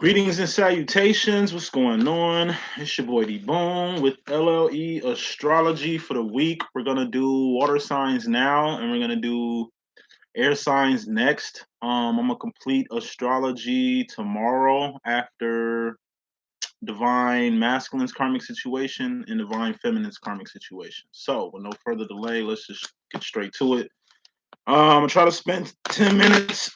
Greetings and salutations. What's going on? It's your boy D.Boom with LLE.Astrology for the week. We're gonna do water signs now, and we're gonna do air signs next. I'm gonna complete astrology tomorrow after divine masculine's karmic situation and divine feminine's karmic situation. So, with no further delay, let's just get straight to it. I'm gonna try to spend 10 minutes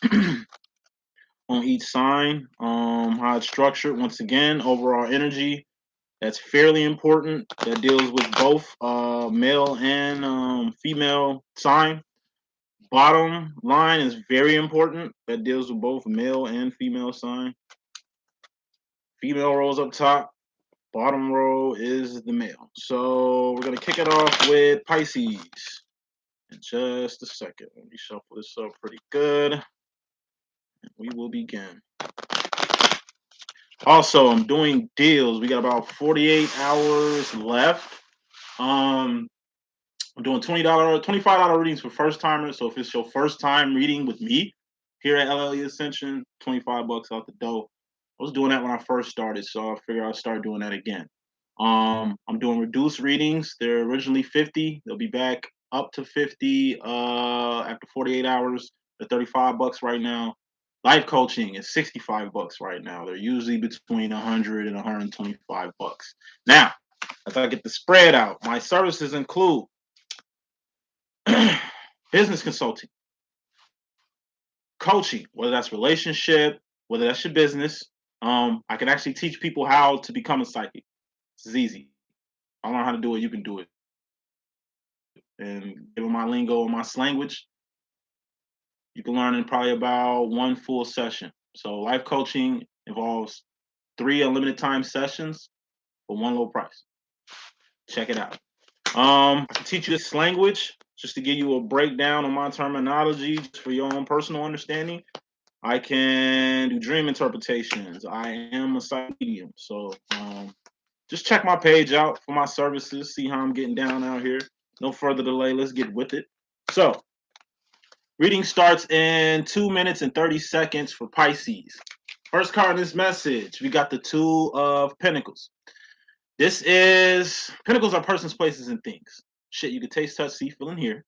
on each sign, how it's structured. Once again, overall energy, that's fairly important. That deals with both male and female sign. Bottom line is very important. That deals with both male and female sign. Female rows up top. Bottom row is the male. So we're gonna kick it off with Pisces in just a second. Let me shuffle this up pretty good. And we will begin. Also, I'm doing deals. We got about 48 hours left. I'm doing $20, $25 readings for first timers. So if it's your first time reading with me here at LLE.Ascension, 25 bucks out the door. I was doing that when I first started, so I figured I'd start doing that again. I'm doing reduced readings. They're originally 50. They'll be back up to 50 after 48 hours. They're 35 bucks right now. Life coaching is 65 bucks right now. They're usually between 100 and 125 bucks. Now, as I get the spread out, my services include business consulting, coaching, whether that's relationship, whether that's your business. I can actually teach people how to become a psychic. This is easy. I learn how to do it, you can do it. And given my lingo and my slanguage, you can learn in probably about one full session. So life coaching involves 3 unlimited time sessions for one low price. Check it out. I can teach you this language just to give you a breakdown on my terminology just for your own personal understanding. I can do dream interpretations. I am a psychic medium. So just check my page out for my services, see how I'm getting down out here. No further delay, let's get with it. So, reading starts in 2 minutes and 30 seconds for Pisces. First card in this message, we got the Two of Pentacles. This is, Pentacles are persons, places, and things. Shit, you can taste, touch, see, feel, and hear.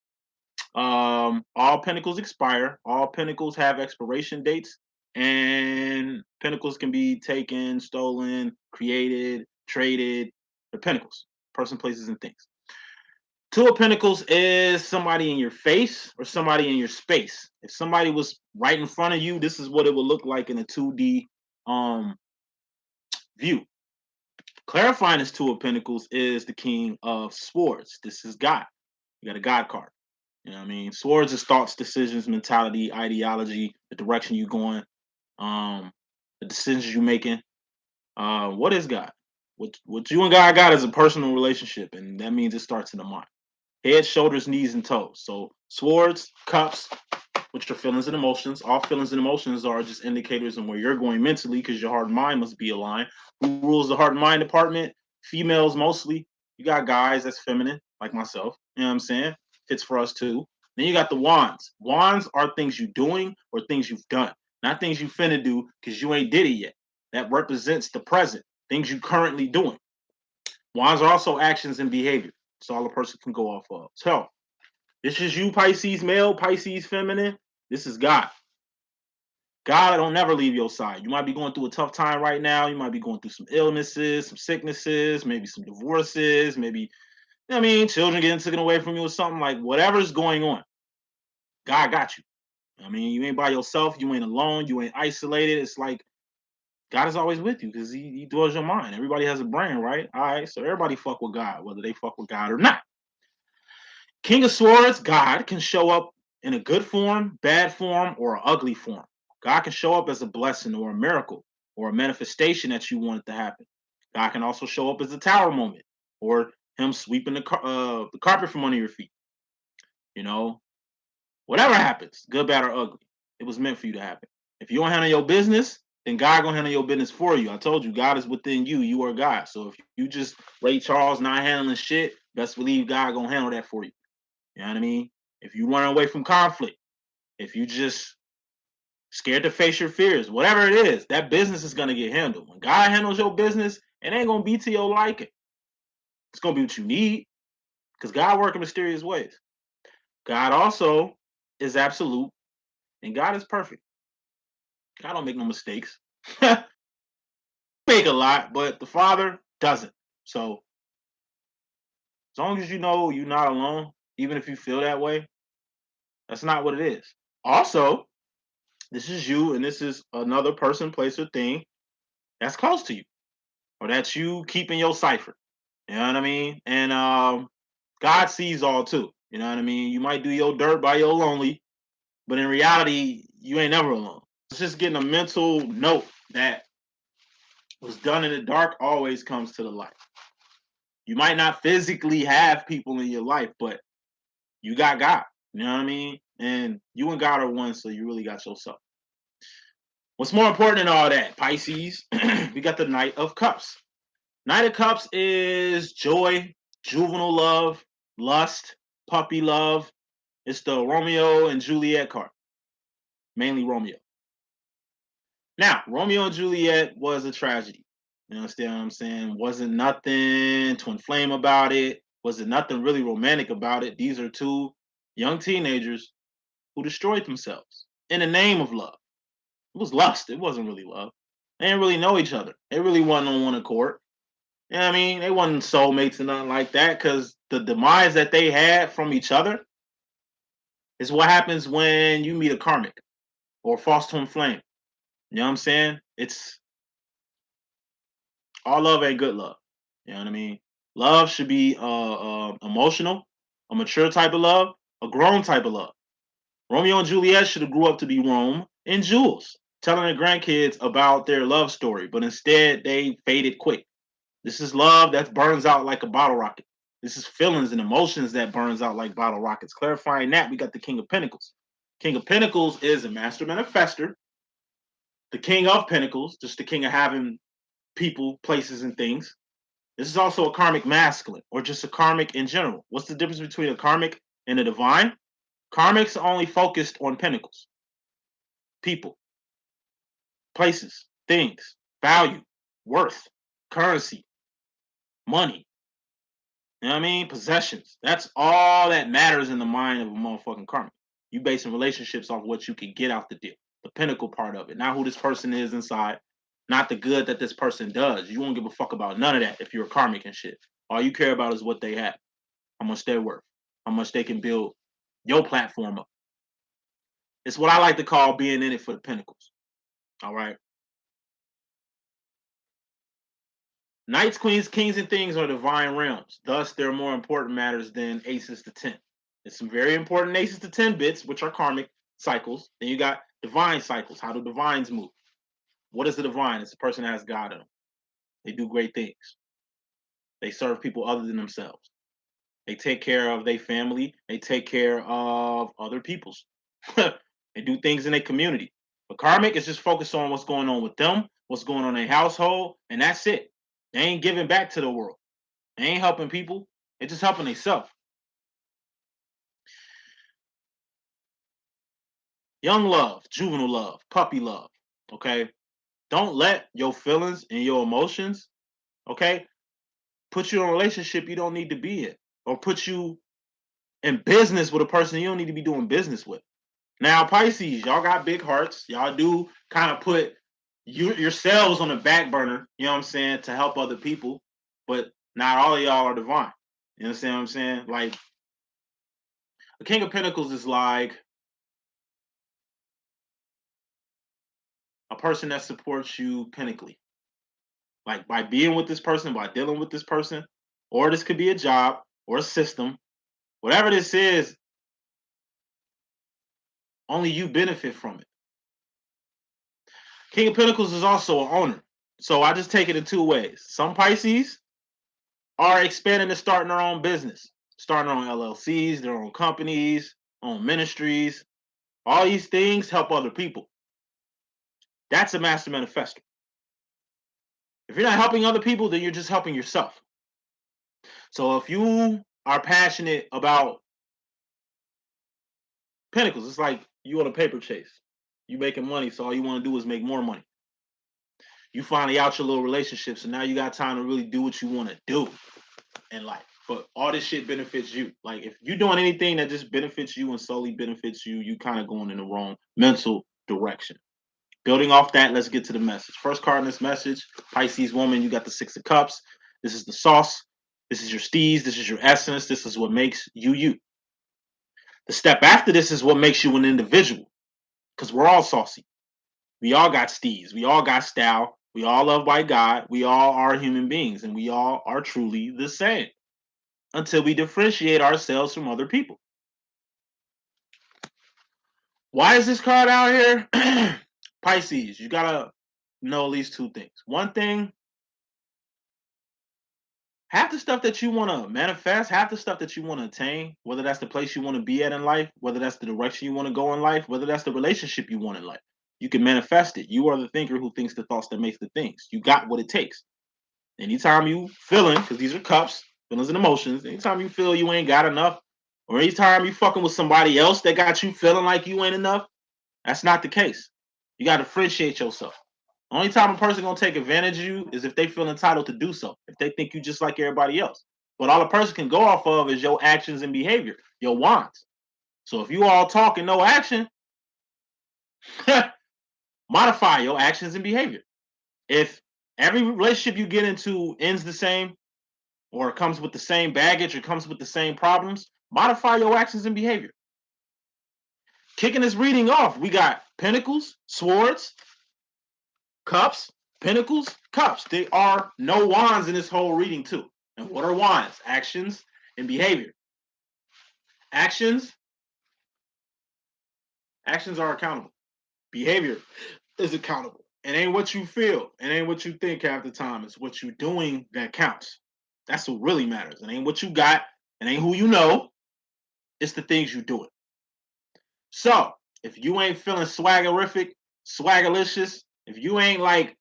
All Pentacles expire. All Pentacles have expiration dates. And Pentacles can be taken, stolen, created, traded. The Pentacles, person, places, and things. Two of Pentacles is somebody in your face or somebody in your space. If somebody was right in front of you, this is what it would look like in a 2D view. Clarifying this Two of Pentacles is the King of Swords. This is God. You got a God card. You know what I mean? Swords is thoughts, decisions, mentality, ideology, the direction you're going, the decisions you're making. What is God? What you and God got is a personal relationship, and that means it starts in the mind. Head, shoulders, knees, and toes. So swords, cups, which are feelings and emotions. All feelings and emotions are just indicators on where you're going mentally because your heart and mind must be aligned. Who rules the heart and mind department? Females mostly. You got guys that's feminine, like myself. You know what I'm saying? Fits for us too. Then you got the wands. Wands are things you're doing or things you've done, not things you finna do because you ain't did it yet. That represents the present, things you currently doing. Wands are also actions and behavior. That's all a person can go off of. So this is you, Pisces male, Pisces feminine. This is God. God don't never leave your side. You might be going through a tough time right now. You might be going through some illnesses, some sicknesses, maybe some divorces, maybe, I mean, children getting taken away from you or something, like whatever's going on. God got you. I mean, you ain't by yourself. You ain't alone. You ain't isolated. It's like God is always with you because he dwells your mind. Everybody has a brain, right? All right. So everybody fuck with God, whether they fuck with God or not. King of Swords, God can show up in a good form, bad form, or an ugly form. God can show up as a blessing or a miracle or a manifestation that you want it to happen. God can also show up as a tower moment or him sweeping the carpet from under your feet. You know, whatever happens, good, bad, or ugly, it was meant for you to happen. If you don't handle your business, then God gonna handle your business for you. I told you, God is within you. You are God. So if you just Ray Charles not handling shit, best believe God gonna handle that for you. You know what I mean? If you run away from conflict, if you just scared to face your fears. Whatever it is, that business is going to get handled. When God handles your business, it ain't going to be to your liking. It's going to be what you need because God works in mysterious ways. God also is absolute and God is perfect. God don't make no mistakes. Make a lot, but the Father doesn't. So as long as you know you're not alone, even if you feel that way, that's not what it is. Also, this is you and this is another person, place, or thing that's close to you. Or that you keep in your cipher. You know what I mean? And God sees all too. You know what I mean? You might do your dirt by your lonely, but in reality, you ain't never alone. It's just getting a mental note that what's done in the dark always comes to the light. You might not physically have people in your life, but you got God. You know what I mean? And you and God are one, so you really got yourself. What's more important than all that, Pisces? We got the Knight of Cups. Knight of Cups is joy, juvenile love, lust, puppy love. It's the Romeo and Juliet card, mainly Romeo. Now, Romeo and Juliet was a tragedy. You understand what I'm saying? Wasn't nothing to inflame about it. Wasn't nothing really romantic about it. These are two young teenagers who destroyed themselves in the name of love. It was lust. It wasn't really love. They didn't really know each other. They really wasn't on one accord. You know what I mean? They wasn't soulmates and nothing like that because the demise that they had from each other is what happens when you meet a karmic or a false twin flame. You know what I'm saying? It's all love ain't good love. You know what I mean? Love should be emotional, a mature type of love, a grown type of love. Romeo and Juliet should have grew up to be Rome and Jules, telling their grandkids about their love story, but instead they faded quick. This is love that burns out like a bottle rocket. This is feelings and emotions that burns out like bottle rockets. Clarifying that, we got the King of Pentacles. King of Pentacles is a master manifester. The King of Pentacles, just the king of having people, places, and things. This is also a karmic masculine, or just a karmic in general. What's the difference between a karmic and a divine? Karmics are only focused on pentacles, people, places, things, value, worth, currency, money. You know what I mean? Possessions. That's all that matters in the mind of a motherfucking karmic. You basing relationships off what you can get out the deal. The pinnacle part of it. Not who this person is inside. Not the good that this person does. You won't give a fuck about none of that if you're a karmic and shit. All you care about is what they have. How much they're worth. How much they can build your platform up. It's what I like to call being in it for the pinnacles. All right. Knights, queens, kings, and things are divine realms. Thus, they're more important matters than aces to 10. There's some very important aces to 10 bits, which are karmic cycles. Then you got divine cycles. How do divines move? What is the divine? It's the person that has God in them. They do great things. They serve people other than themselves. They take care of their family. They take care of other people's. They do things in their community. But karmic is just focused on what's going on with them, what's going on in their household, and that's it. They ain't giving back to the world. They ain't helping people. They're just helping themselves. Young love, juvenile love, puppy love. Okay. Don't let your feelings and your emotions, okay, put you in a relationship you don't need to be in, or put you in business with a person you don't need to be doing business with. Now, Pisces, y'all got big hearts. Y'all do kind of put yourselves on the back burner, you know what I'm saying, to help other people, but not all of y'all are divine. You understand what I'm saying? Like, the King of Pentacles is like a person that supports you pinnacly. Like by being with this person, by dealing with this person, or this could be a job or a system, whatever this is, only you benefit from it. King of Pentacles is also an owner. So I just take it in two ways. Some Pisces are expanding and starting their own business, starting their own LLCs, their own companies, own ministries. All these things help other people. That's a master manifestor. If you're not helping other people, then you're just helping yourself. So if you are passionate about Pentacles, it's like you on a paper chase. You making money, so all you want to do is make more money. You finally out your little relationship, so now you got time to really do what you want to do in life. But all this shit benefits you. Like if you're doing anything that just benefits you and solely benefits you, you kind of going in the wrong mental direction. Building off that, let's get to the message. First card in this message, Pisces woman, you got the Six of Cups. This is the sauce. This is your steez. This is your essence. This is what makes you you. The step after this is what makes you an individual. Because we're all saucy. We all got steez. We all got style. We all love by God. We all are human beings. And we all are truly the same until we differentiate ourselves from other people. Why is this card out here? Pisces, you got to know at least two things. One thing, half the stuff that you want to manifest, half the stuff that you want to attain, whether that's the place you want to be at in life, whether that's the direction you want to go in life, whether that's the relationship you want in life, you can manifest it. You are the thinker who thinks the thoughts that makes the things. You got what it takes. Anytime you feeling, because these are cups, feelings and emotions, anytime you feel you ain't got enough, or anytime you fucking with somebody else that got you feeling like you ain't enough, that's not the case. You got to differentiate yourself. Only time a person gonna take advantage of you is if they feel entitled to do so. If they think you just like everybody else. But all a person can go off of is your actions and behavior, your wants. So if you all talk and no action, modify your actions and behavior. If every relationship you get into ends the same, or comes with the same baggage, or comes with the same problems, modify your actions and behavior. Kicking this reading off, we got Pentacles, Swords, Cups, Pentacles, Cups. There are no wands in this whole reading too. And what are wands? Actions and behavior. Actions are accountable. Behavior is accountable. It ain't what you feel. It ain't what you think half the time. It's what you're doing that counts. That's what really matters. It ain't what you got. It ain't who you know. It's the things you doing. So if you ain't feeling swaggerific, swaggerlicious, if you ain't like,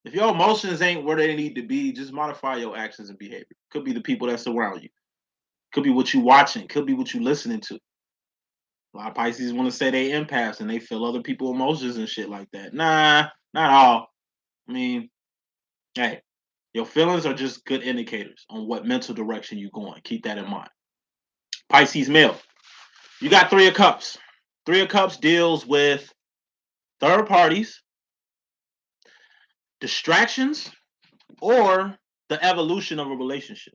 if your emotions ain't where they need to be, just modify your actions and behavior. Could be the people that surround you. Could be what you watching. Could be what you listening to. A lot of Pisces want to say they empaths and they feel other people's emotions and shit like that. Nah, not all. I mean, hey, your feelings are just good indicators on what mental direction you're going. Keep that in mind. Pisces male, you got Three of Cups. Three of Cups deals with third parties, distractions, or the evolution of a relationship.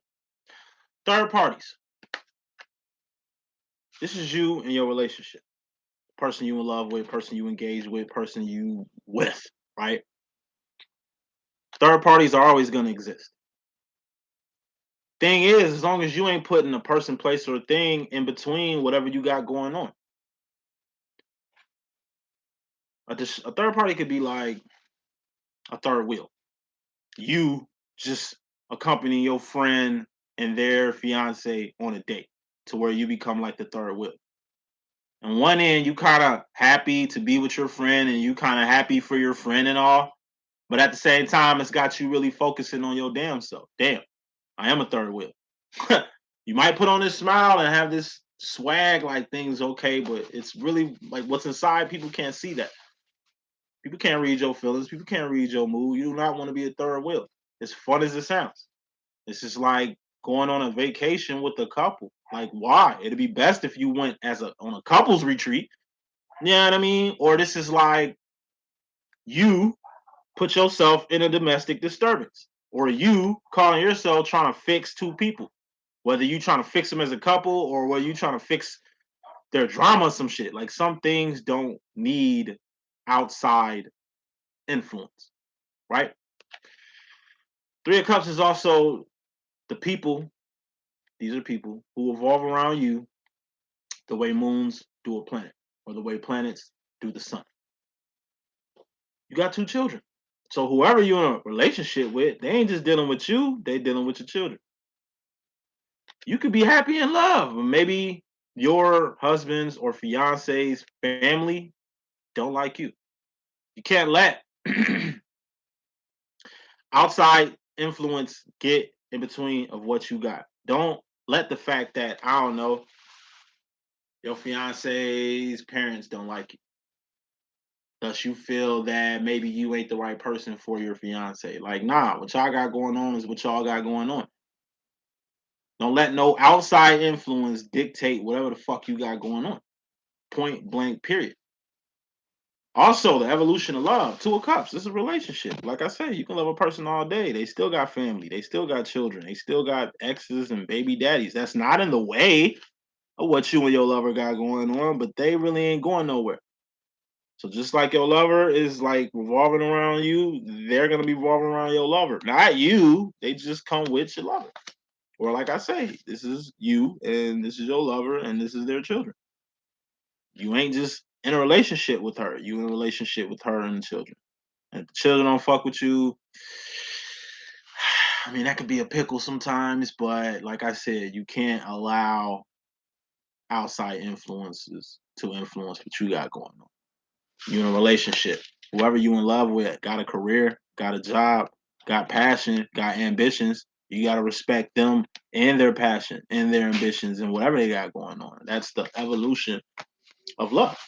Third parties. This is you and your relationship. Person you in love with, person you engage with, person you with, right? Third parties are always going to exist. Thing is, as long as you ain't putting a person, place, or a thing in between whatever you got going on. A third party could be like a third wheel. You just accompany your friend and their fiance on a date to where you become like the third wheel. On one end, you kind of happy to be with your friend and you kind of happy for your friend and all. But at the same time, it's got you really focusing on your damn self. Damn, I am a third wheel. You might put on this smile and have this swag like things okay, but it's really like what's inside. People can't see that. People can't read your feelings. People can't read your mood. You do not want to be a third wheel. As fun as it sounds. It's just like going on a vacation with a couple. Like, why? It'd be best if you went as on a couples retreat. You know what I mean? Or this is like you put yourself in a domestic disturbance, or you calling yourself trying to fix two people. Whether you trying to fix them as a couple, or whether you trying to fix their drama, some shit. Like some things don't need outside influence, right? Three of Cups is also the people. These are people who evolve around you the way moons do a planet, or the way planets do the sun. You got two children. So whoever you're in a relationship with, they ain't just dealing with you, they dealing with your children. You could be happy in love. Maybe your husband's or fiance's family don't like you. You can't let outside influence get in between of what you got. Don't let the fact that, I don't know, your fiance's parents don't like you. Thus, you feel that maybe you ain't the right person for your fiance. Like, nah, what y'all got going on is what y'all got going on. Don't let no outside influence dictate whatever the fuck you got going on. Point blank, period. Also, the evolution of love, Two of Cups. This is a relationship. Like I said, you can love a person all day. They still got family. They still got children. They still got exes and baby daddies. That's not in the way of what you and your lover got going on, but they really ain't going nowhere. So just like your lover is like revolving around you, they're gonna be revolving around your lover. Not you. They just come with your lover. Or like I say, this is you and this is your lover and this is their children. You ain't just in a relationship with her. You in a relationship with her and the children. And if the children don't fuck with you, I mean that could be a pickle sometimes, but like I said, you can't allow outside influences to influence what you got going on. You in a relationship. Whoever you in love with got a career, got a job, got passion, got ambitions. You got to respect them and their passion and their ambitions and whatever they got going on. That's the evolution of love.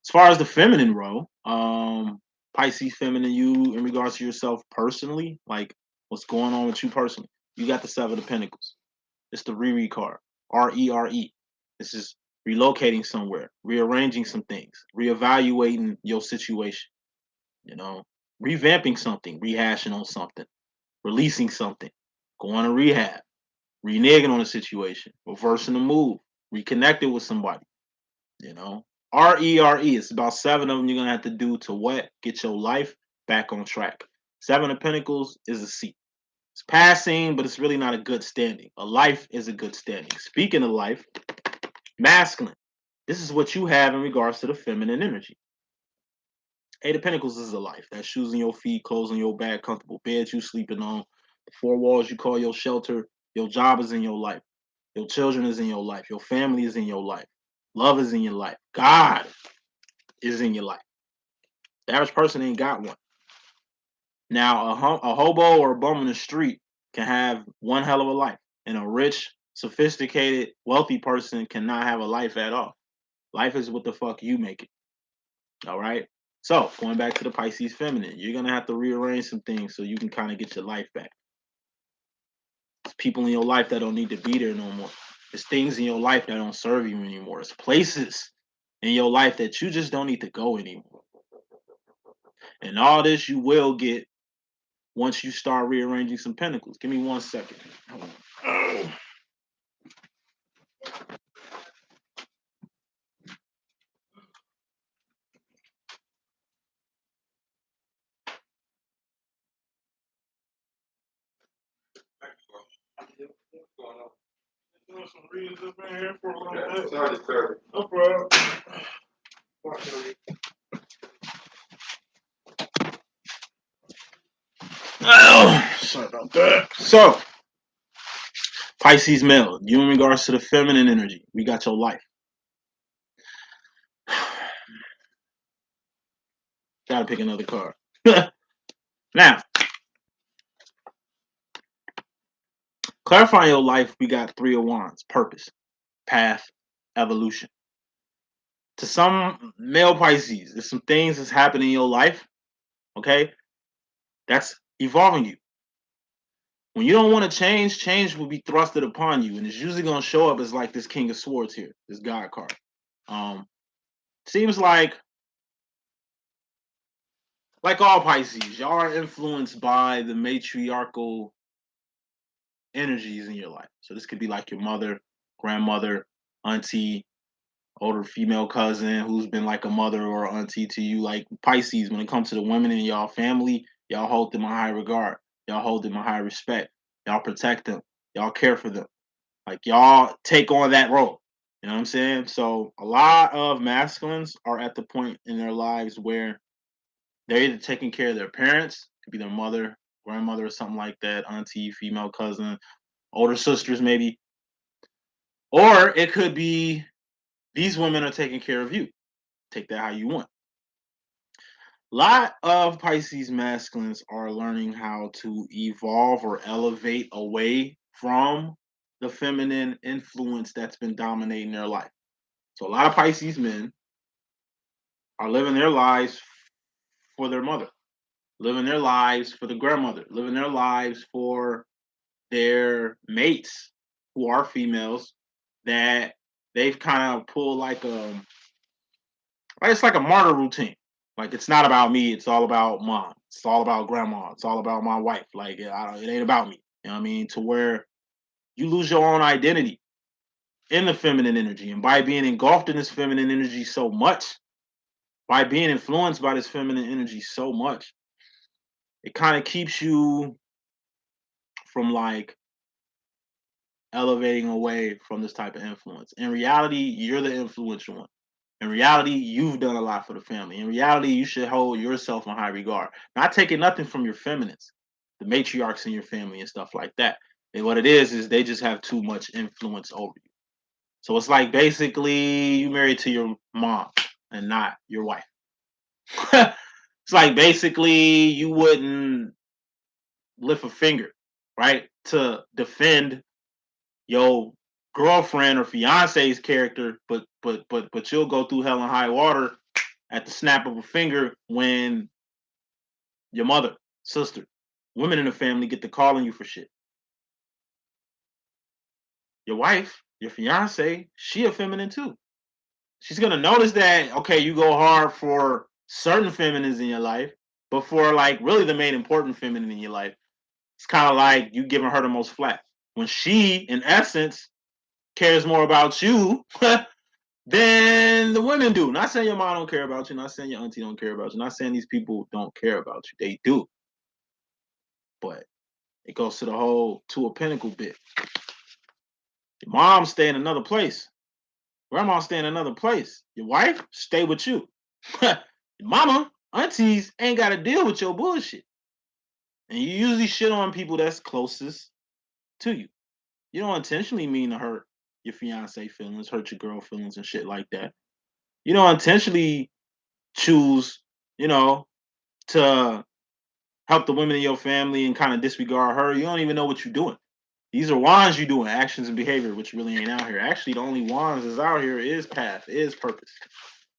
As far as the feminine role, Pisces feminine, you in regards to yourself personally, like what's going on with you personally. You got the Seven of Pentacles. It's the Rere card. RERE. This is relocating somewhere, rearranging some things, reevaluating your situation, you know, revamping something, rehashing on something, releasing something, going to rehab, reneging on a situation, reversing the move, reconnecting with somebody, you know. RERE. It's about seven of them you're gonna have to do to what? Get your life back on track. Seven of Pentacles is a seat. It's passing, but it's really not a good standing. A life is a good standing. Speaking of life, masculine. This is what you have in regards to the feminine energy. Eight of Pentacles is a life. That's shoes on your feet, clothes on your back, comfortable bed you sleeping on, the four walls you call your shelter. Your job is in your life. Your children is in your life. Your family is in your life. Love is in your life. God is in your life. The average person ain't got one. Now, a hobo or a bum in the street can have one hell of a life, and a rich, sophisticated, wealthy person cannot have a life at all. Life is what the fuck you make it. All right. So going back to the Pisces feminine, you're gonna have to rearrange some things so you can kind of get your life back. There's people in your life that don't need to be there no more. There's things in your life that don't serve you anymore. There's places in your life that you just don't need to go anymore. And all this you will get once you start rearranging some pentacles. Give me 1 second. Oh. Doing some readings up in here for a little bit. Sorry, sir. No problem. Oh, sorry about that. So, Pisces male, you in regards to the feminine energy, we got your life. Gotta pick another card. Now, clarifying your life, we got Three of Wands, purpose, path, evolution. To some male Pisces, there's some things that's happening in your life, okay, that's evolving you. When you don't want to change, change will be thrusted upon you, and it's usually going to show up as like this King of Swords here, this God card. Seems like all Pisces, y'all are influenced by the matriarchal energies in your life. So this could be like your mother, grandmother, auntie, older female cousin who's been like a mother or auntie to you. Like Pisces, when it comes to the women in y'all family, y'all hold them in high regard. Y'all hold them in high respect. Y'all protect them. Y'all care for them. Like y'all take on that role. You know what I'm saying? So a lot of masculines are at the point in their lives where they're either taking care of their parents, could be their mother, grandmother, or something like that, auntie, female cousin, older sisters, maybe. Or it could be these women are taking care of you. Take that how you want. A lot of Pisces masculines are learning how to evolve or elevate away from the feminine influence that's been dominating their life. So a lot of Pisces men are living their lives for their mother, living their lives for the grandmother, living their lives for their mates who are females that they've kind of pulled like it's like a martyr routine. Like it's not about me, it's all about mom. It's all about grandma. It's all about my wife. Like it ain't about me. You know what I mean? To where you lose your own identity in the feminine energy. And by being engulfed in this feminine energy so much, by being influenced by this feminine energy so much, it kind of keeps you from like elevating away from this type of influence. In reality, you're the influential one. In reality, you've done a lot for the family. In reality, you should hold yourself in high regard. Not taking nothing from your feminines, the matriarchs in your family and stuff like that. And what it is they just have too much influence over you. So it's like basically you married to your mom and not your wife. It's like basically you wouldn't lift a finger, right, to defend your girlfriend or fiance's character, but you'll go through hell and high water at the snap of a finger when your mother, sister, women in the family get to calling you for shit. Your wife, your fiance, she a feminine too. She's gonna notice that okay, you go hard for certain feminines in your life, but for like really the main important feminine in your life, it's kind of like you giving her the most flack. When she, in essence, cares more about you than the women do. Not saying your mom don't care about you, not saying your auntie don't care about you, not saying these people don't care about you. They do. But it goes to the whole two of pentacle bit. Your mom stay in another place. Grandma stay in another place. Your wife stay with you. Your mama, aunties ain't got to deal with your bullshit. And you usually shit on people that's closest to you. You don't intentionally mean to hurt your fiance feelings, hurt your girl feelings and shit like that. You don't intentionally choose, you know, to help the women in your family and kind of disregard her. You don't even know what you're doing. These are wands you doing, actions and behavior, which really ain't out here. Actually, the only wands that's out here is path, is purpose,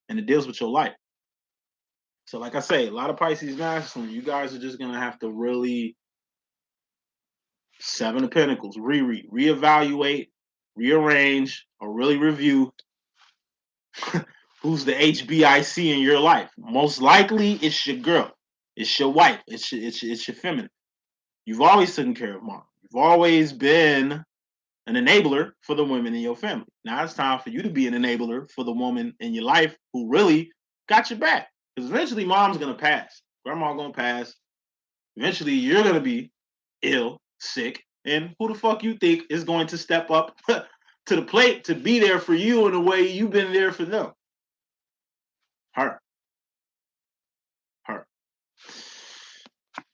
and it deals with your life. So, like I say, a lot of Pisces masculine, you guys are just gonna have to really Seven of Pentacles, reread, reevaluate, rearrange, or really review who's the HBIC in your life. Most likely, it's your girl, it's your wife, it's your feminine. You've always taken care of mom. You've always been an enabler for the women in your family. Now it's time for you to be an enabler for the woman in your life who really got your back. Because eventually mom's gonna pass. Grandma gonna pass. Eventually you're gonna be ill, sick, and who the fuck you think is going to step up to the plate to be there for you in the way you've been there for them? Her. Her.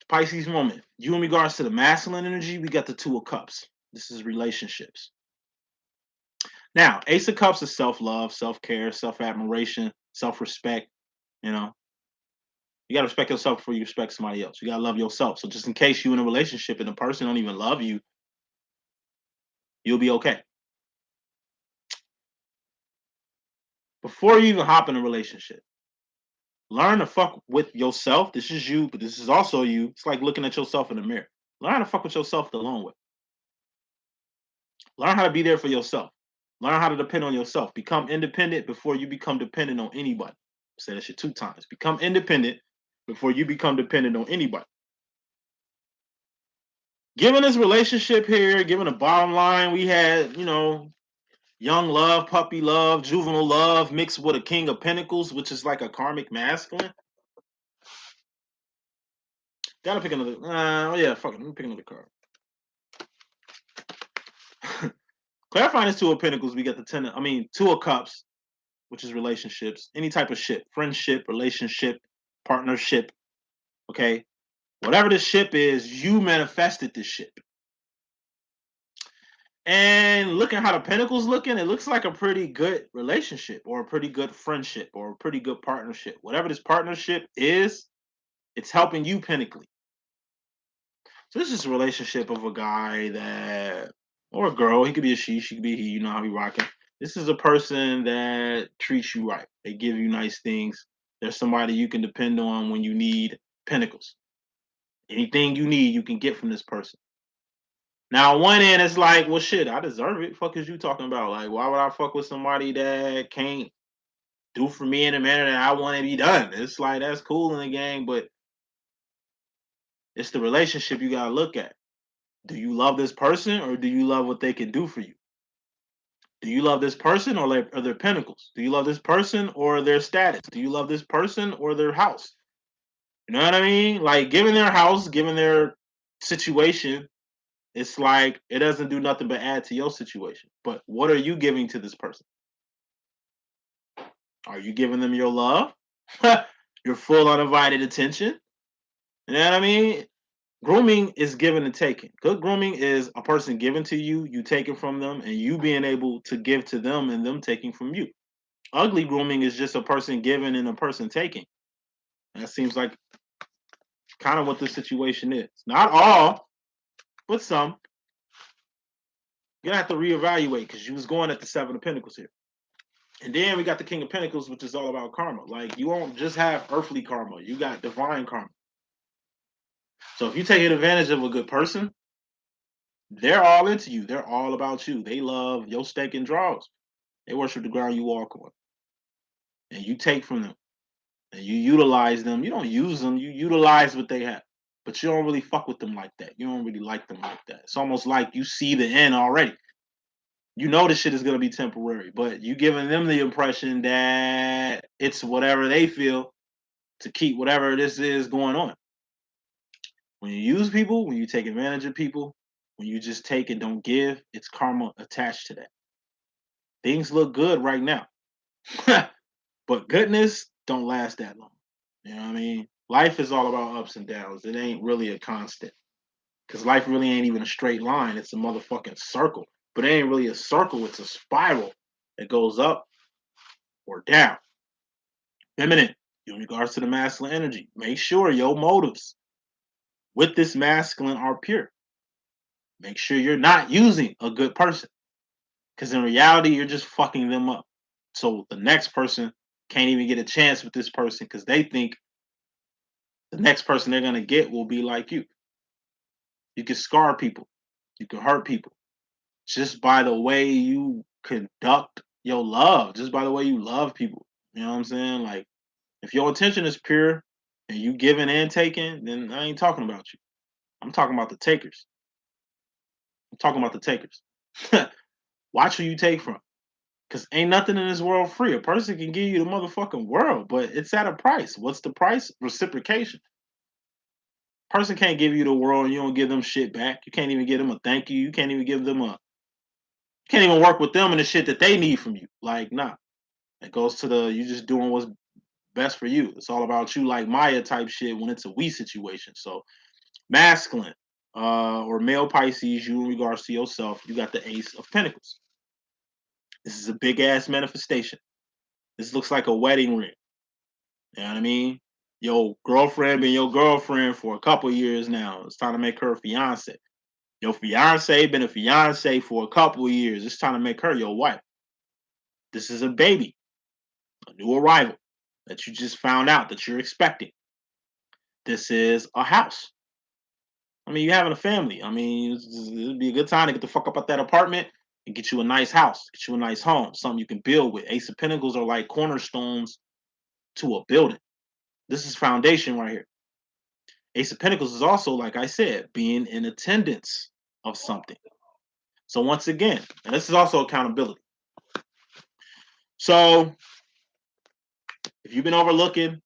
Pisces woman. You in regards to the masculine energy, we got the Two of Cups. This is relationships. Now, Ace of Cups is self-love, self-care, self-admiration, self-respect. You know, you gotta respect yourself before you respect somebody else. You gotta love yourself. So just in case you in a relationship and the person don't even love you, you'll be okay. Before you even hop in a relationship, learn to fuck with yourself. This is you, but this is also you. It's like looking at yourself in the mirror. Learn how to fuck with yourself the long way. Learn how to be there for yourself. Learn how to depend on yourself. Become independent before you become dependent on anybody. I said that shit 2 times. Become independent before you become dependent on anybody. Given this relationship here, given the bottom line, we had, young love, puppy love, juvenile love mixed with a King of Pentacles, which is like a karmic masculine. Gotta pick another. Yeah, fuck it. Let me pick another card. Clarifying this Two of Pentacles, we got the Two of Cups, which is relationships, any type of ship, friendship, relationship, partnership. Okay, whatever this ship is, you manifested this ship. And looking how the Pentacles looking, it looks like a pretty good relationship or a pretty good friendship or a pretty good partnership. Whatever this partnership is, it's helping you pentacly. So this is a relationship of a guy that, or a girl, he could be a she could be a he, you know how we rocking. This is a person that treats you right. They give you nice things. There's somebody you can depend on when you need pentacles. Anything you need, you can get from this person. Now, on one end, it's like, well, shit, I deserve it. Fuck is you talking about? Like, why would I fuck with somebody that can't do for me in a manner that I want to be done? It's like, that's cool in the game, but it's the relationship you gotta look at. Do you love this person or do you love what they can do for you? Do you love this person or their pentacles? Do you love this person or their status? Do you love this person or their house? You know what I mean? Like, given their house, given their situation, it's like it doesn't do nothing but add to your situation. But what are you giving to this person? Are you giving them your love? Your full undivided attention? You know what I mean? Grooming is giving and taking. Good grooming is a person giving to you, you taking from them, and you being able to give to them and them taking from you. Ugly grooming is just a person giving and a person taking. And that seems like kind of what the situation is. Not all, but some. You're gonna have to reevaluate because you was going at the Seven of Pentacles here. And then we got the King of Pentacles, which is all about karma. Like, you won't just have earthly karma, you got divine karma. So if you take advantage of a good person, they're all into you. They're all about you. They love your steak and draws. They worship the ground you walk on. And you take from them. And you utilize them. You don't use them, you utilize what they have. But you don't really fuck with them like that. You don't really like them like that. It's almost like you see the end already. You know this shit is gonna be temporary, but you giving them the impression that it's whatever they feel to keep whatever this is going on. When you use people, when you take advantage of people, when you just take and don't give, it's karma attached to that. Things look good right now. But goodness don't last that long. You know what I mean? Life is all about ups and downs. It ain't really a constant. Because life really ain't even a straight line. It's a motherfucking circle. But it ain't really a circle. It's a spiral that goes up or down. Feminine, in regards to the masculine energy, make sure your motives with this masculine are pure. Make sure you're not using a good person. Because in reality, you're just fucking them up. So the next person can't even get a chance with this person because they think the next person they're going to get will be like you. You can scar people. You can hurt people just by the way you conduct your love, just by the way you love people. You know what I'm saying? Like, if your intention is pure and you giving and taking, then I ain't talking about you. I'm talking about the takers. I'm talking about the takers. Watch who you take from. Because ain't nothing in this world free. A person can give you the motherfucking world, but it's at a price. What's the price? Reciprocation. Person can't give you the world and you don't give them shit back. You can't even give them a thank you. You can't even give them a. You can't even work with them in the shit that they need from you. Like, nah. It goes to the you just doing what's best for you. It's all about you, like Maya type shit when it's a we situation. So masculine or male Pisces, you in regards to yourself, you got the Ace of Pentacles. This is a big ass manifestation. This looks like a wedding ring. You know what I mean? Your girlfriend been your girlfriend for a couple years now. It's time to make her a fiance. Your fiance been a fiance for a couple years. It's time to make her your wife. This is a baby, a new arrival that you just found out that you're expecting. This is a house. I mean, you having a family. I mean, it'd be a good time to get the fuck up out that apartment and get you a nice house, get you a nice home, something you can build with. Ace of Pentacles are like cornerstones to a building. This is foundation right here. Ace of Pentacles is also, like I said, being in attendance of something. So once again, and this is also accountability. So if you've been overlooking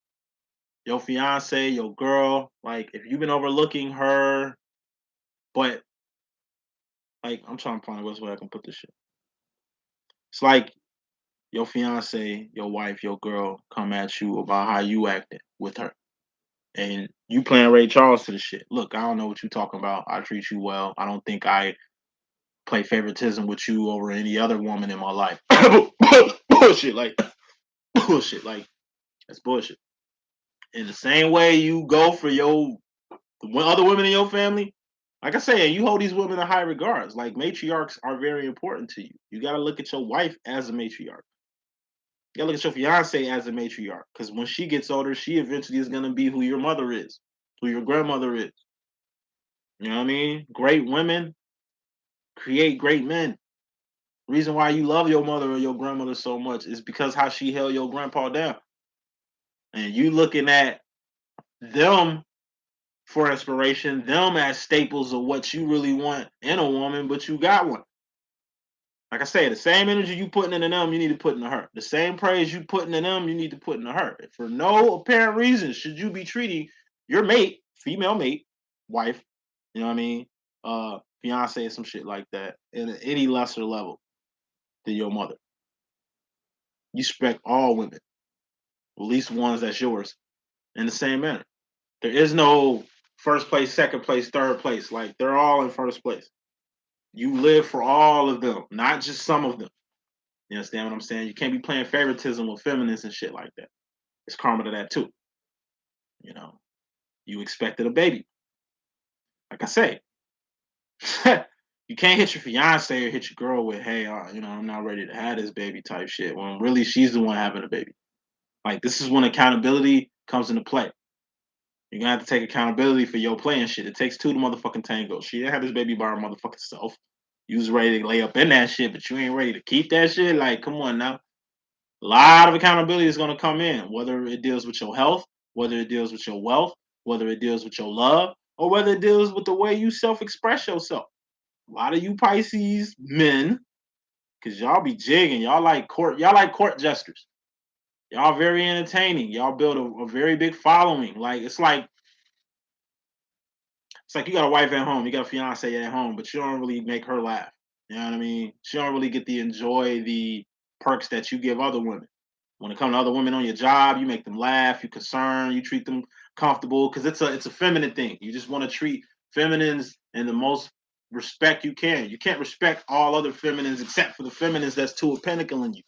your fiance, your girl, like if you've been overlooking her, but like I'm trying to find the best way I can put this shit. It's like your fiance, your wife, your girl come at you about how you acted with her. And you playing Ray Charles to the shit. Look, I don't know what you talking about. I treat you well. I don't think I play favoritism with you over any other woman in my life. Bullshit, like bullshit, like that's bullshit. In the same way you go for your other women in your family, like I say, you hold these women in high regards. Like matriarchs are very important to you. You got to look at your wife as a matriarch. You gotta look at your fiance as a matriarch, because when she gets older, she eventually is gonna be who your mother is, who your grandmother is. You know what I mean? Great women create great men. Reason why you love your mother or your grandmother so much is because how she held your grandpa down. And you looking at them for inspiration, them as staples of what you really want in a woman, but you got one. Like I say, the same energy you putting into them, you need to put into her. The same praise you putting in them, you need to put into her. For no apparent reason should you be treating your mate, female mate, wife, you know what I mean, fiance, some shit like that, at any lesser level than your mother. You respect all women, at least ones that's yours, in the same manner. There is no first place, second place, third place. Like they're all in first place. You live for all of them, not just some of them. You understand what I'm saying? You can't be playing favoritism with feminists and shit like that. It's karma to that too. You know, you expected a baby. Like I say, you can't hit your fiance or hit your girl with, "Hey, I'm not ready to have this baby" type shit. When really she's the one having a baby. Like this is when accountability comes into play. You're gonna have to take accountability for your play and shit. It takes two to motherfucking tango. She didn't have this baby by her motherfucking self. You was ready to lay up in that shit, but you ain't ready to keep that shit. Like, come on now. A lot of accountability is gonna come in, whether it deals with your health, whether it deals with your wealth, whether it deals with your love, or whether it deals with the way you self-express yourself. A lot of you Pisces men, because y'all be jigging, y'all like court jesters. Y'all very entertaining. Y'all build a very big following. Like it's like you got a wife at home, you got a fiance at home, but you don't really make her laugh. You know what I mean? She don't really get to enjoy the perks that you give other women. When it comes to other women on your job, you make them laugh, you concern, you treat them comfortable because it's a feminine thing. You just want to treat feminines in the most respect you can. You can't respect all other feminines except for the feminines that's two of pentacle in you,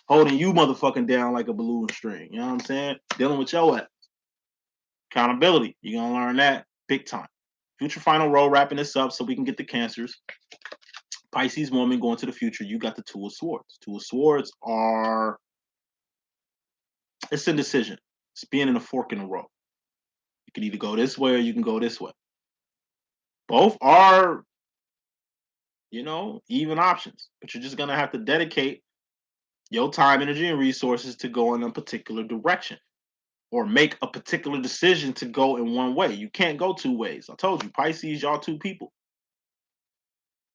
holding you motherfucking down like a balloon string. You know what I'm saying? Dealing with your ass. Accountability. You're gonna learn that big time. Future final row, wrapping this up so we can get the cancers. Pisces woman going to the future. You got the Two of Swords. Two of Swords are it's indecision. It's being in a fork in the road. You can either go this way or you can go this way. Both are, even options, but you're just gonna have to dedicate your time, energy, and resources to go in a particular direction or make a particular decision to go in one way. You can't go two ways. I told you, Pisces, y'all two people.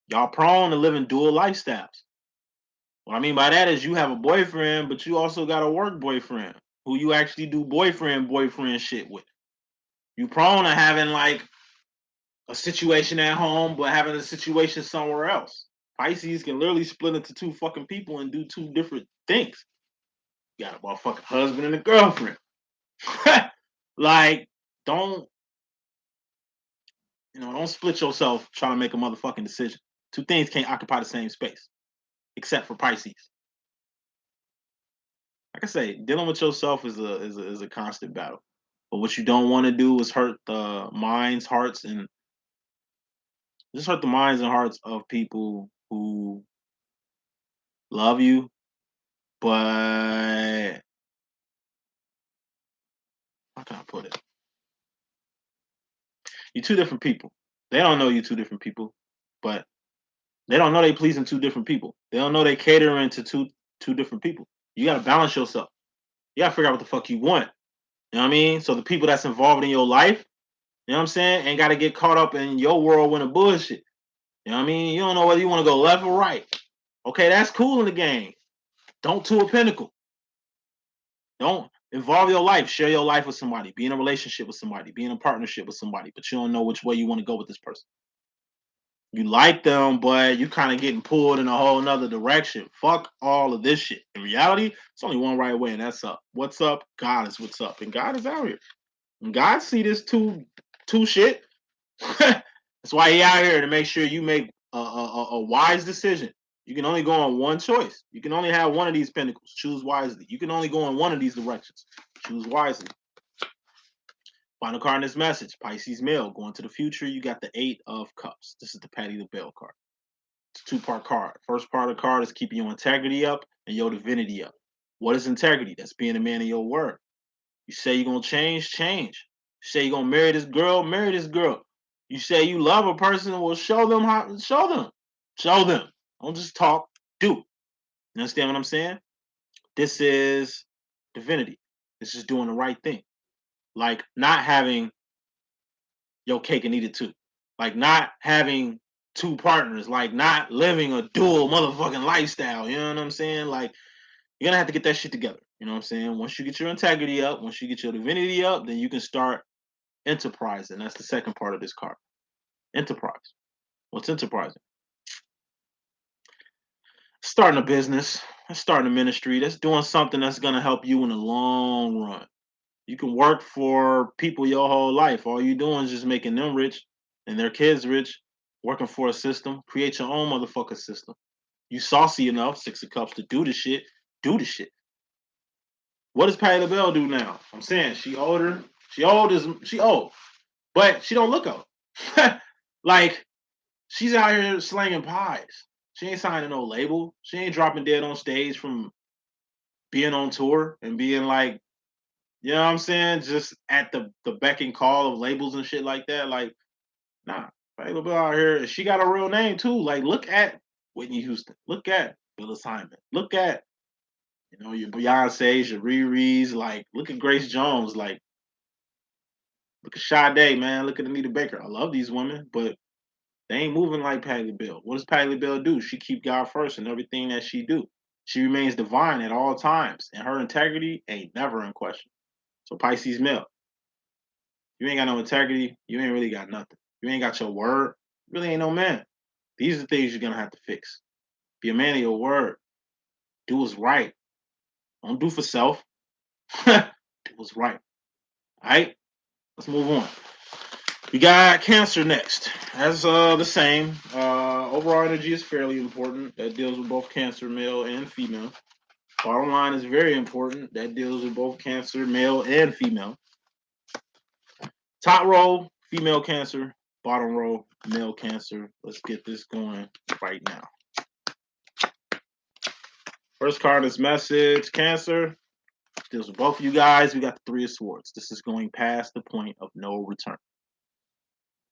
Y'all prone to living dual lifestyles. What I mean by that is you have a boyfriend, but you also got a work boyfriend who you actually do boyfriend shit with. You prone to having like a situation at home, but having a situation somewhere else. Pisces can literally split into two fucking people and do two different things. You got a motherfucking husband and a girlfriend. Like, don't don't split yourself trying to make a motherfucking decision. Two things can't occupy the same space, except for Pisces. Like I say, dealing with yourself is a constant battle. But what you don't want to do is hurt the minds, hearts, and just hurt the minds and hearts of people who love you, but how can I put it? You're two different people. They don't know you two different people, but they don't know they pleasing two different people. They don't know they catering to two different people. You gotta balance yourself. You gotta figure out what the fuck you want. You know what I mean? So the people that's involved in your life, you know what I'm saying, ain't gotta get caught up in your whirlwind of bullshit. You know what I mean? You don't know whether you want to go left or right. Okay, that's cool in the game. Don't Two a Pinnacle. Don't involve your life. Share your life with somebody. Be in a relationship with somebody. Be in a partnership with somebody. But you don't know which way you want to go with this person. You like them, but you kind of getting pulled in a whole nother direction. Fuck all of this shit. In reality, it's only one right way, and that's up. What's up? God is what's up. And God is out here. And God see this two shit. That's why he out here to make sure you make a wise decision. You can only go on one choice. You can only have one of these pinnacles. Choose wisely. You can only go in one of these directions. Choose wisely. Final card in this message, Pisces male. Going to the future, you got the Eight of Cups. This is the Patty the Bell card. It's a two-part card. First part of the card is keeping your integrity up and your divinity up. What is integrity? That's being a man of your word. You say you're gonna change, change. You say you're gonna marry this girl, marry this girl. You say you love a person, well, show them how. Show them. Show them. Don't just talk. Do. You understand what I'm saying? This is divinity. This is doing the right thing. Like not having your cake and eat it too. Like not having two partners. Like not living a dual motherfucking lifestyle. You know what I'm saying? Like you're gonna have to get that shit together. You know what I'm saying? Once you get your integrity up, once you get your divinity up, then you can start enterprising. That's the second part of this card. Enterprise. What's enterprising? Starting a business. That's starting a ministry. That's doing something that's gonna help you in the long run. You can work for people your whole life. All you doing is just making them rich and their kids rich, working for a system. Create your own motherfucker system. You saucy enough, Six of Cups, to do the shit. Do the shit. What does Patti LaBelle do now? I'm saying she older. She old, but she don't look old. Like she's out here slanging pies. She ain't signing no label. She ain't dropping dead on stage from being on tour and being like, you know what I'm saying, just at the beck and call of labels and shit like that. Like, nah, Patti LaBelle out here. She got a real name too. Like, look at Whitney Houston. Look at Phyllis Hyman. Look at your Beyonce's, your Riri's. Like, look at Grace Jones. Like, look at Sade, man. Look at Anita Baker. I love these women, but they ain't moving like Patti LaBelle. What does Patti LaBelle do? She keep God first in everything that she do. She remains divine at all times, and her integrity ain't never in question. So Pisces male, you ain't got no integrity. You ain't really got nothing. You ain't got your word. You really ain't no man. These are the things you're gonna have to fix. Be a man of your word. Do what's right. Don't do for self. Do what's right. All right. Let's move on. We got Cancer next. As the same. Overall energy is fairly important. That deals with both Cancer, male and female. Bottom line is very important. That deals with both Cancer, male and female. Top row, female Cancer. Bottom row, male Cancer. Let's get this going right now. First card is message, Cancer. Deals with both of you guys. We got the Three of Swords. This is going past the point of no return.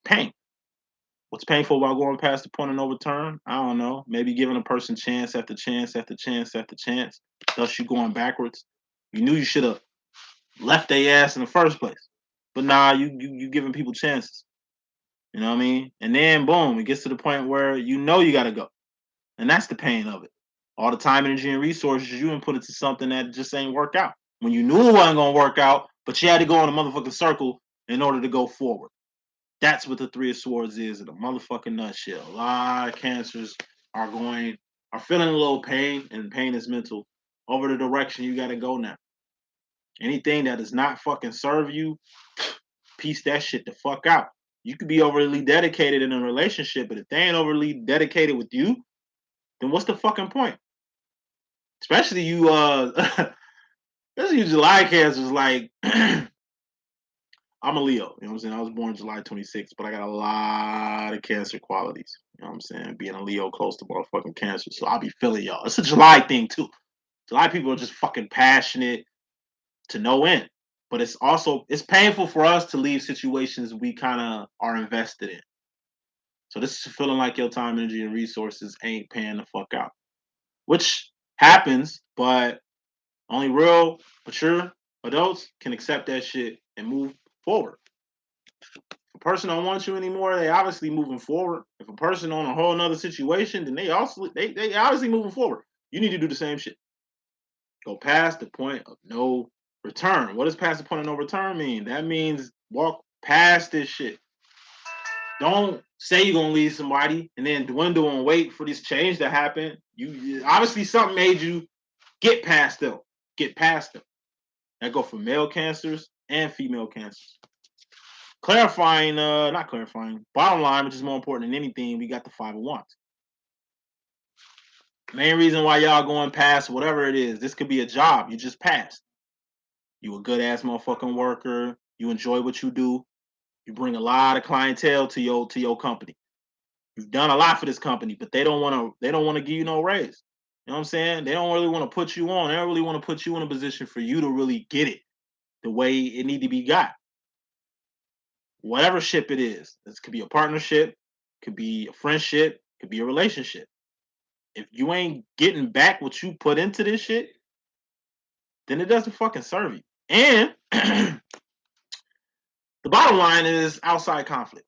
Pain. What's painful about going past the point of no return? I don't know. Maybe giving a person chance after chance after chance after chance. Thus you going backwards. You knew you should have left their ass in the first place. But nah, you giving people chances. You know what I mean? And then boom, it gets to the point where you know you gotta go. And that's the pain of it. All the time, energy, and resources you input into something that just ain't work out. When you knew it wasn't gonna work out, but you had to go in a motherfucking circle in order to go forward. That's what the Three of Swords is in a motherfucking nutshell. A lot of cancers are feeling a little pain, and pain is mental. Over the direction you gotta go now. Anything that does not fucking serve you, piece that shit the fuck out. You could be overly dedicated in a relationship, but if they ain't overly dedicated with you, then what's the fucking point? Especially you, especially you July cancers. Like, I'm a Leo. You know what I'm saying? I was born July 26th, but I got a lot of Cancer qualities. You know what I'm saying? Being a Leo close to motherfucking Cancer, so I'll be feeling y'all. It's a July thing too. July people are just fucking passionate to no end. But it's painful for us to leave situations we kind of are invested in. So this is feeling like your time, energy, and resources ain't paying the fuck out, which happens, but only real mature adults can accept that shit and move forward. If a person don't want you anymore, they obviously moving forward. If a person on a whole nother situation, then they obviously moving forward. You need to do the same shit. Go past the point of no return. What does past the point of no return mean? That means walk past this shit. Don't say you're gonna leave somebody and then dwindle and wait for this change to happen. You obviously something made you get past them. Get past them. That go for male cancers and female cancers. Clarifying, not clarifying. Bottom line, which is more important than anything, we got the Five of Wands. Main reason why y'all going past whatever it is, this could be a job you just passed. You a good ass motherfucking worker. You enjoy what you do. You bring a lot of clientele to your company. You've done a lot for this company, but they don't want to give you no raise. You know what I'm saying? They don't really want to put you on. They don't really want to put you in a position for you to really get it the way it need to be got. Whatever ship it is. This could be a partnership, could be a friendship, could be a relationship. If you ain't getting back what you put into this shit, then it doesn't fucking serve you. And the bottom line is outside conflict.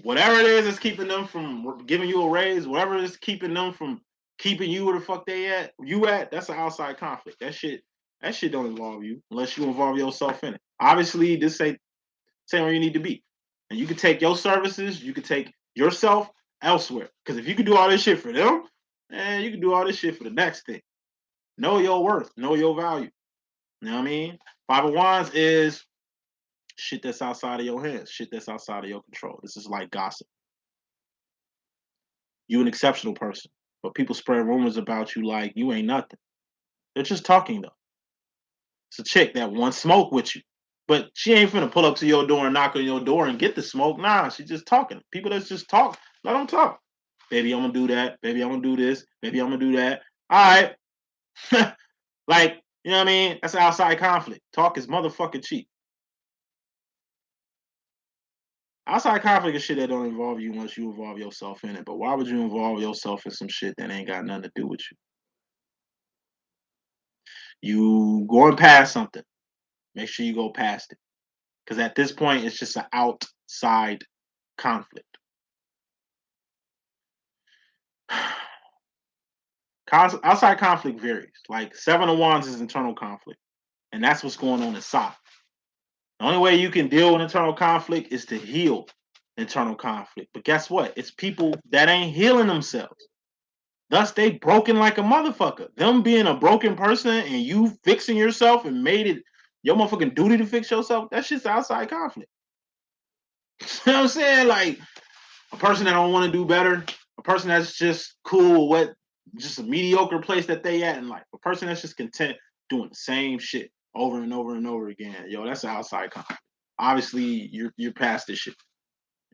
Whatever it is that's keeping them from giving you a raise, whatever is keeping them from keeping you where the fuck you at, that's an outside conflict. That shit don't involve you unless you involve yourself in it. Obviously, this ain't where you need to be. And you can take your services, you can take yourself elsewhere. Because if you can do all this shit for them, you can do all this shit for the next thing. Know your worth, know your value. You know what I mean? Five of Wands is shit that's outside of your hands, shit that's outside of your control. This is like gossip. You an exceptional person, but people spread rumors about you like you ain't nothing. They're just talking though. It's a chick that wants smoke with you, but she ain't finna pull up to your door and knock on your door and get the smoke. Nah, she's just talking. People that's just talk, let them talk. Baby, I'm gonna do that. Baby, I'm gonna do this. Baby, I'm gonna do that. All right. Like, you know what I mean? That's outside conflict. Talk is motherfucking cheap. Outside conflict is shit that don't involve you unless you involve yourself in it. But why would you involve yourself in some shit that ain't got nothing to do with you? You going past something. Make sure you go past it. Because at this point, it's just an outside conflict. Outside conflict varies. Like Seven of Wands is internal conflict. And that's what's going on inside. The only way you can deal with internal conflict is to heal internal conflict. But guess what? It's people that ain't healing themselves. Thus, they broken like a motherfucker. Them being a broken person and you fixing yourself and made it your motherfucking duty to fix yourself, that's just outside conflict. You know what I'm saying? Like a person that don't want to do better, a person that's just cool with just a mediocre place that they at in life, a person that's just content doing the same shit over and over and over again. Yo, that's outside conflict. Obviously, you're past this shit.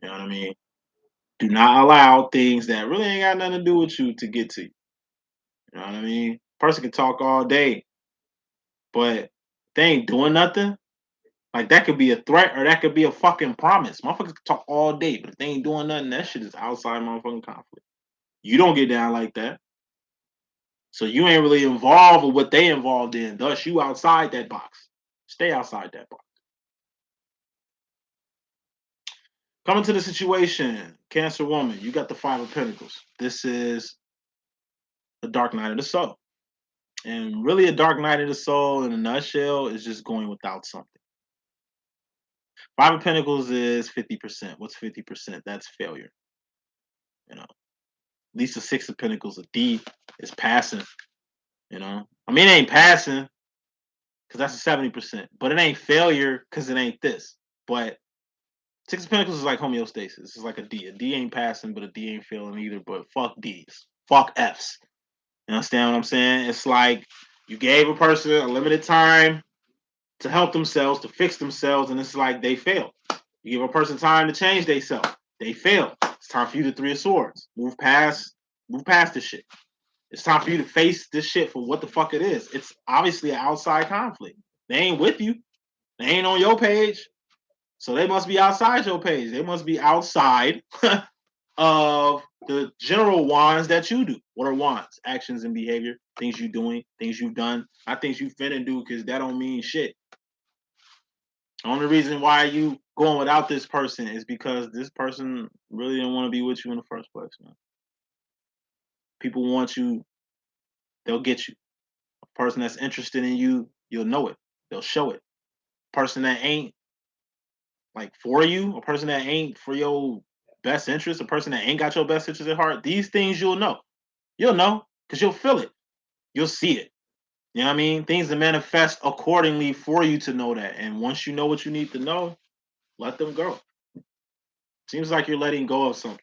You know what I mean? Do not allow things that really ain't got nothing to do with you to get to you. You know what I mean? Person can talk all day, but they ain't doing nothing. Like that could be a threat or that could be a fucking promise. Motherfuckers can talk all day, but if they ain't doing nothing, that shit is outside motherfucking conflict. You don't get down like that. So you ain't really involved with what they involved in. Thus, you outside that box. Stay outside that box. Coming to the situation, Cancer woman, you got the Five of Pentacles. This is the dark night of the soul. And really a dark night of the soul in a nutshell is just going without something. Five of Pentacles is 50%. What's 50%? That's failure. You know, at least the Six of Pentacles, a D, is passing. You know, I mean, it ain't passing because that's a 70%, but it ain't failure because it ain't this. But Six of Pentacles is like homeostasis. It's like a D. A D ain't passing, but a D ain't failing either. But fuck D's. Fuck F's. You understand what I'm saying? It's like you gave a person a limited time to help themselves, to fix themselves, and it's like they failed. You give a person time to change themselves. They fail. It's time for you to Three of Swords. Move past this shit. It's time for you to face this shit for what the fuck it is. It's obviously an outside conflict. They ain't with you. They ain't on your page. So they must be outside your page. They must be outside of the general wands that you do. What are wands? Actions and behavior. Things you doing, things you've done. Not things you finna do because that don't mean shit. The only reason why you going without this person is because this person really didn't want to be with you in the first place, man. People want you, they'll get you. A person that's interested in you, you'll know it. They'll show it. A person that ain't like for you, a person that ain't for your best interest, a person that ain't got your best interest at heart, these things you'll know. You'll know because you'll feel it. You'll see it. You know what I mean? Things that manifest accordingly for you to know that. And once you know what you need to know, let them go. Seems like you're letting go of something.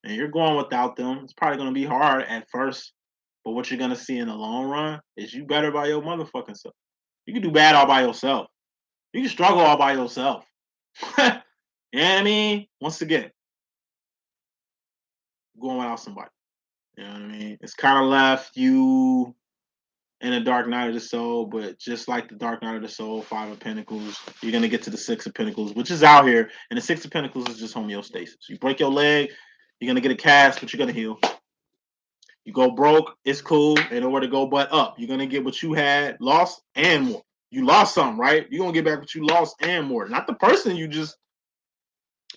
And you're going without them. It's probably going to be hard at first. But what you're going to see in the long run is you better by your motherfucking self. You can do bad all by yourself. You can struggle all by yourself. You know what I mean? Once again, going without somebody. You know what I mean? It's kind of left you in a dark night of the soul, but just like the dark night of the soul, Five of Pentacles, you're gonna get to the Six of Pentacles, which is out here, and the Six of Pentacles is just homeostasis. You break your leg, you're gonna get a cast, but you're gonna heal. You go broke, it's cool, ain't nowhere to go but up. You're gonna get what you had lost and more. You lost something, right? You're gonna get back what you lost and more. Not the person you just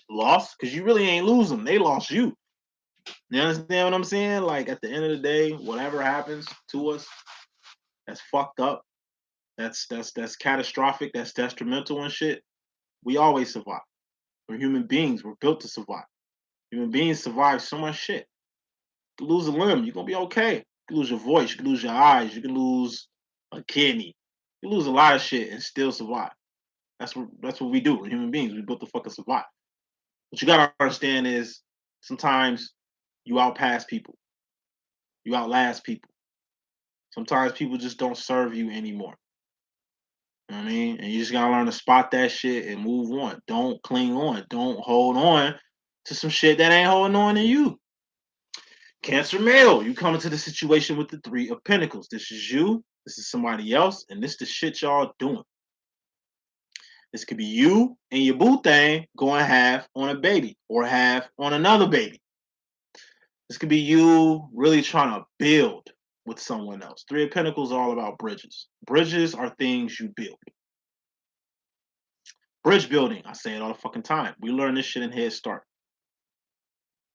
lost, because you really ain't lose them. They lost you. You understand what I'm saying? Like at the end of the day, whatever happens to us, that's fucked up. That's catastrophic. That's detrimental and shit. We always survive. We're human beings. We're built to survive. Human beings survive so much shit. You can lose a limb, you're gonna be okay. You can lose your voice, you can lose your eyes, you can lose a kidney. You lose a lot of shit and still survive. That's what we do. We're human beings. We built to fucking survive. What you gotta understand is sometimes you outpass people. You outlast people. Sometimes people just don't serve you anymore. You know what I mean? And you just gotta learn to spot that shit and move on. Don't cling on. Don't hold on to some shit that ain't holding on to you. Cancer male, you come into the situation with the Three of Pentacles. This is you, this is somebody else, and this the shit y'all doing. This could be you and your boo thing going half on a baby or half on another baby. This could be you really trying to build with someone else. Three of Pentacles are all about bridges. Bridges are things you build. Bridge building, I say it all the fucking time. We learn this shit in Head Start.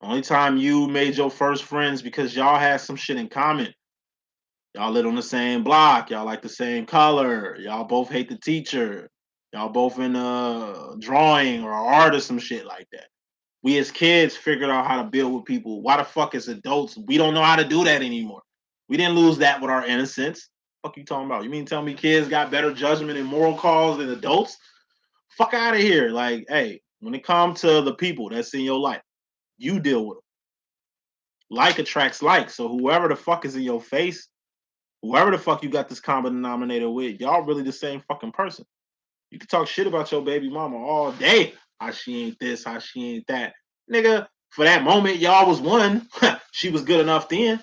Only time you made your first friends because y'all had some shit in common. Y'all live on the same block. Y'all like the same color. Y'all both hate the teacher. Y'all both in drawing or art or some shit like that. We as kids figured out how to build with people. Why the fuck as adults we don't know how to do that anymore? We didn't lose that with our innocence. Fuck you talking about? You mean tell me kids got better judgment and moral calls than adults? Fuck out of here. Like, hey, when it comes to the people that's in your life, you deal with them. Like attracts like. So whoever the fuck is in your face, whoever the fuck you got this common denominator with, y'all really the same fucking person. You can talk shit about your baby mama all day. How she ain't this, how she ain't that. Nigga, for that moment, y'all was one. She was good enough then.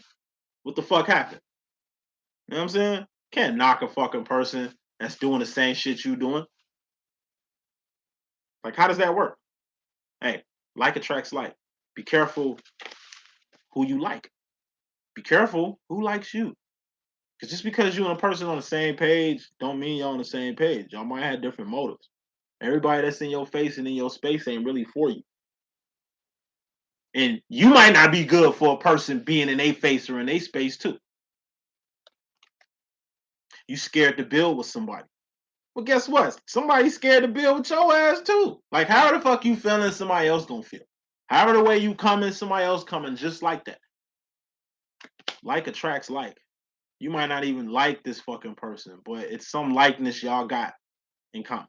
What the fuck happened? You know what I'm saying? Can't knock a fucking person that's doing the same shit you doing. Like, how does that work? Hey, like attracts like. Be careful who you like. Be careful who likes you. Because just because you and a person on the same page don't mean y'all on the same page. Y'all might have different motives. Everybody that's in your face and in your space ain't really for you. And you might not be good for a person being in a face or in a space too. You scared to build with somebody. Well, guess what? Somebody's scared to build with your ass too. Like, how the fuck you feeling somebody else gonna feel? However the way you coming, somebody else coming just like that. Like attracts like. You might not even like this fucking person, but it's some likeness y'all got in common.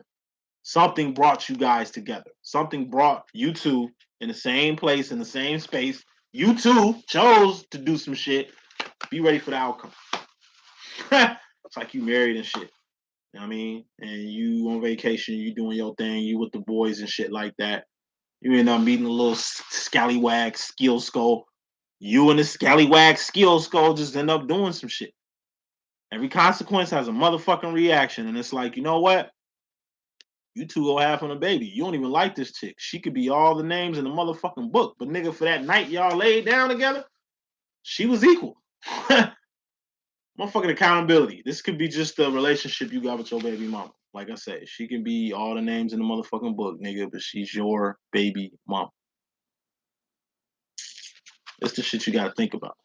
Something brought you guys together. Something brought you two in the same place, in the same space. You two chose to do some shit. Be ready for the outcome. It's like you married and shit. You know what I mean? And you on vacation, you doing your thing, you with the boys and shit like that. You end up meeting a little scallywag skill skull. You and the scallywag skill skull just end up doing some shit. Every consequence has a motherfucking reaction. And it's like, you know what? You two go half on a baby. You don't even like this chick. She could be all the names in the motherfucking book. But nigga, for that night y'all laid down together, she was equal. Motherfucking accountability. This could be just the relationship you got with your baby mama. Like I said, she can be all the names in the motherfucking book, nigga, but she's your baby mama. That's the shit you gotta think about.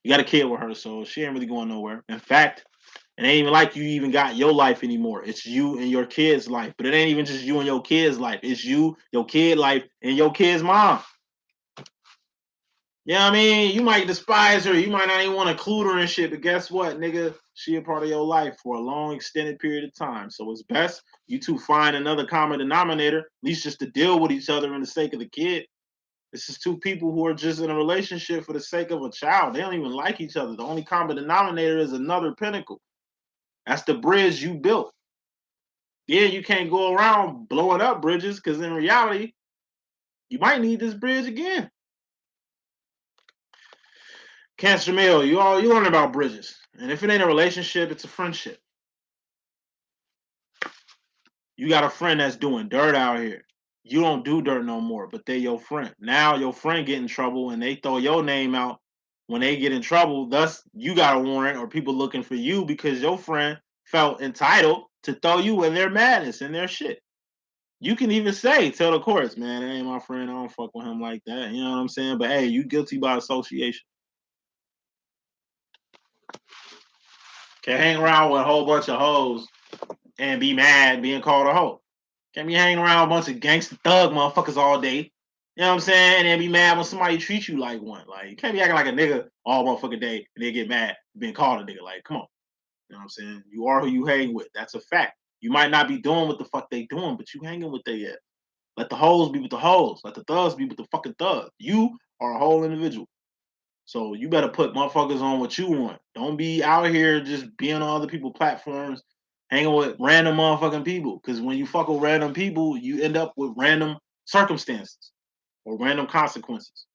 You got a kid with her, so she ain't really going nowhere. In fact, it ain't even like you even got your life anymore. It's you and your kid's life. But it ain't even just you and your kid's life. It's you, your kid life, and your kid's mom. You know what I mean? You might despise her. You might not even want to include her and shit. But guess what, nigga? She a part of your life for a long, extended period of time. So it's best you two find another common denominator, at least just to deal with each other in the sake of the kid. This is two people who are just in a relationship for the sake of a child. They don't even like each other. The only common denominator is another pinnacle. That's the bridge you built. Yeah, you can't go around blowing up bridges because in reality, you might need this bridge again. Cancer male, you learn about bridges. And if it ain't a relationship, it's a friendship. You got a friend that's doing dirt out here. You don't do dirt no more, but they your friend. Now your friend get in trouble and they throw your name out when they get in trouble. Thus, you got a warrant or people looking for you because your friend felt entitled to throw you in their madness and their shit. You can even tell the courts, man, that ain't my friend. I don't fuck with him like that. You know what I'm saying? But hey, you guilty by association. Can't hang around with a whole bunch of hoes and be mad being called a hoe. Can't be hanging around a bunch of gangster thug motherfuckers all day. You know what I'm saying? And then be mad when somebody treats you like one. Like, you can't be acting like a nigga all motherfucking day and then get mad being called a nigga. Like, come on. You know what I'm saying? You are who you hang with. That's a fact. You might not be doing what the fuck they doing, but you hanging with they at. Let the hoes be with the hoes. Let the thugs be with the fucking thugs. You are a whole individual. So you better put motherfuckers on what you want. Don't be out here just being on other people's platforms, hanging with random motherfucking people. Because when you fuck with random people, you end up with random circumstances or random consequences.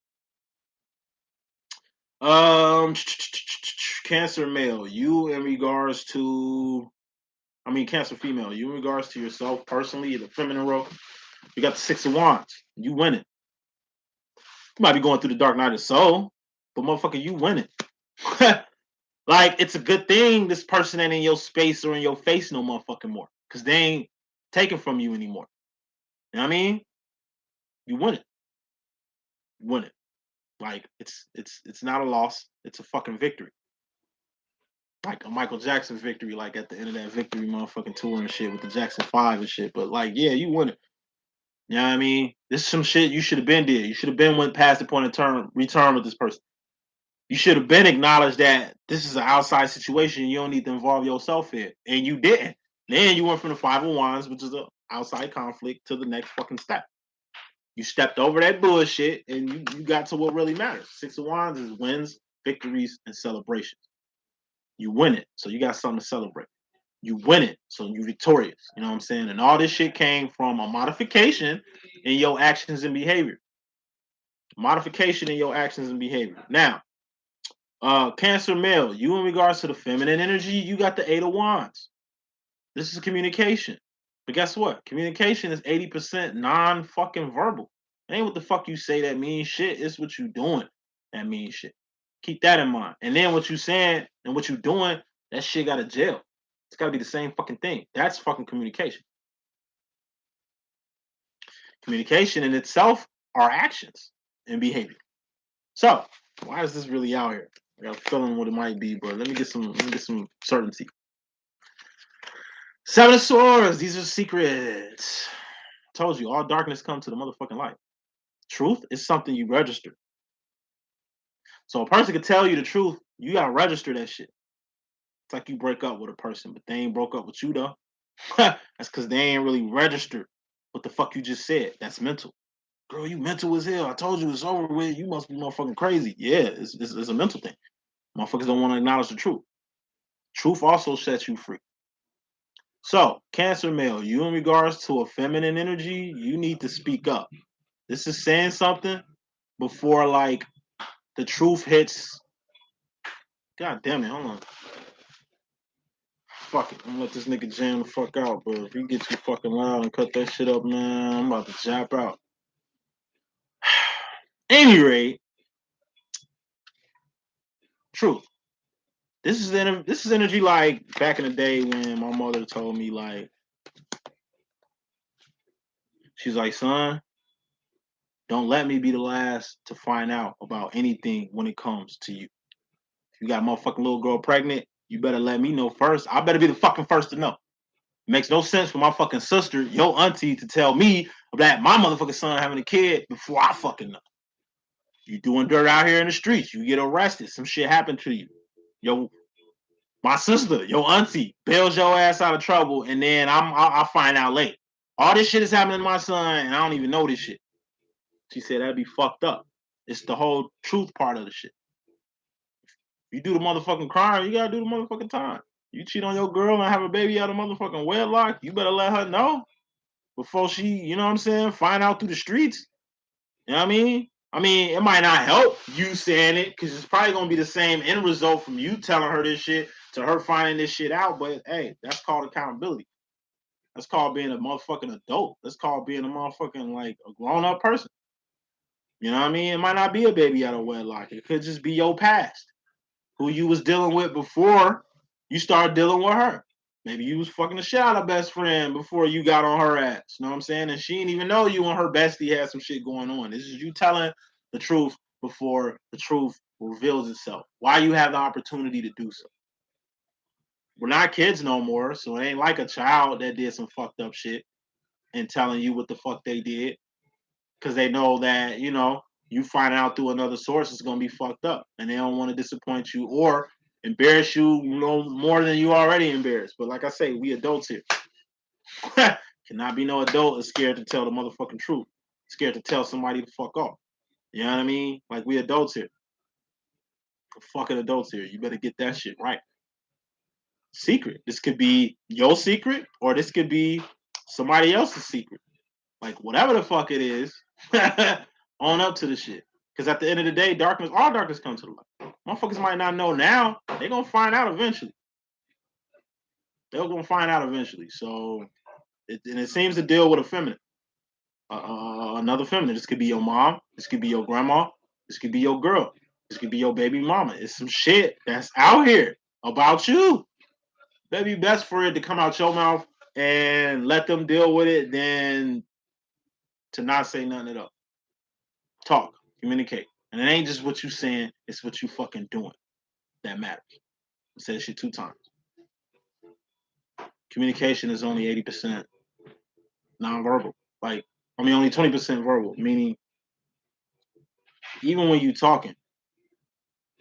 Cancer male, you in regards to, Cancer female, you in regards to yourself personally, the feminine role, you got the Six of Wands. You win it. You might be going through the dark night of soul, but motherfucker, you win it. Like, it's a good thing this person ain't in your space or in your face no motherfucking more. Because they ain't taken from you anymore. You know what I mean? You win it. You win it. Like, it's not a loss. It's a fucking victory. Like a Michael Jackson victory, like at the end of that victory motherfucking tour and shit with the Jackson 5 and shit. But like, yeah, you win it. You know what I mean? This is some shit you should have been did. You should have been went past the point of return with this person. You should have been acknowledged that this is an outside situation. You don't need to involve yourself in, and you didn't. Then you went from the Five of Wands, which is an outside conflict, to the next fucking step. You stepped over that bullshit, and you got to what really matters. Six of Wands is wins, victories, and celebrations. You win it, so you got something to celebrate. You win it, so you're victorious. You know what I'm saying? And all this shit came from a modification in your actions and behavior. Modification in your actions and behavior. Now, Cancer male, you in regards to the feminine energy, you got the Eight of Wands. This is communication. But guess what? Communication is 80% non-fucking verbal. It ain't what the fuck you say that means shit. It's what you doing that means shit. Keep that in mind. And then what you saying and what you doing, that shit got to jail. It's got to be the same fucking thing. That's fucking communication. Communication in itself are actions and behavior. So, why is this really out here? I got a feeling what it might be, but let me get some certainty. Seven of Swords, these are secrets. I told you, all darkness comes to the motherfucking light. Truth is something you register. So a person could tell you the truth, you gotta register that shit. It's like you break up with a person, but they ain't broke up with you though. That's because they ain't really registered what the fuck you just said. That's mental. Girl, you mental as hell. I told you it's over with. You must be motherfucking crazy. Yeah, it's a mental thing. Motherfuckers don't want to acknowledge the truth. Truth also sets you free. So, Cancer male, you in regards to a feminine energy, you need to speak up. This is saying something before like the truth hits. God damn it, hold on. Fuck it. I'm gonna let this nigga jam the fuck out, but if he gets too fucking loud and cut that shit up, man, I'm about to jap out. Any rate, truth. This is energy like back in the day when my mother told me like she's like, son, don't let me be the last to find out about anything when it comes to you. If you got a motherfucking little girl pregnant, you better let me know first. I better be the fucking first to know. It makes no sense for my fucking sister, your auntie, to tell me that my motherfucking son having a kid before I fucking know. You doing dirt out here in the streets, you get arrested, some shit happened to you. Yo, my sister, your auntie, bails your ass out of trouble, and then I'll find out late. All this shit is happening to my son, and I don't even know this shit. She said that'd be fucked up. It's the whole truth part of the shit. You do the motherfucking crime, you gotta do the motherfucking time. You cheat on your girl and have a baby out of motherfucking wedlock, you better let her know before she, you know what I'm saying, find out through the streets. You know what I mean? I mean, it might not help you saying it because it's probably gonna be the same end result from you telling her this shit to her finding this shit out. But hey, that's called accountability. That's called being a motherfucking adult. That's called being a motherfucking like a grown up person. You know what I mean? It might not be a baby out of wedlock. It could just be your past, who you was dealing with before you started dealing with her. Maybe you was fucking the shit out of best friend before you got on her ass. You know what I'm saying? And she didn't even know you and her bestie had some shit going on. This is you telling the truth before the truth reveals itself. Why you have the opportunity to do so. We're not kids no more, so it ain't like a child that did some fucked up shit and telling you what the fuck they did. Because they know that, you know, you find out through another source it's gonna be fucked up. And they don't want to disappoint you or embarrass you, you know, more than you already embarrassed. But like I say, we adults here. Cannot be no adult is scared to tell the motherfucking truth. Scared to tell somebody to fuck off. You know what I mean? Like we adults here. We're fucking adults here. You better get that shit right. Secret. This could be your secret, or this could be somebody else's secret. Like whatever the fuck it is, own up to the shit. Because at the end of the day, darkness, all darkness comes to the light. Motherfuckers might not know now. They're gonna find out eventually. They're gonna find out eventually. So, and it seems to deal with a feminine. Another feminine. This could be your mom. This could be your grandma. This could be your girl. This could be your baby mama. It's some shit that's out here about you. That'd be best for it to come out your mouth and let them deal with it than to not say nothing at all. Talk, communicate. And it ain't just what you saying, it's what you fucking doing that matters. I said shit 2 times. Communication is only 80% nonverbal. Like, I mean, only 20% verbal, meaning even when you talking,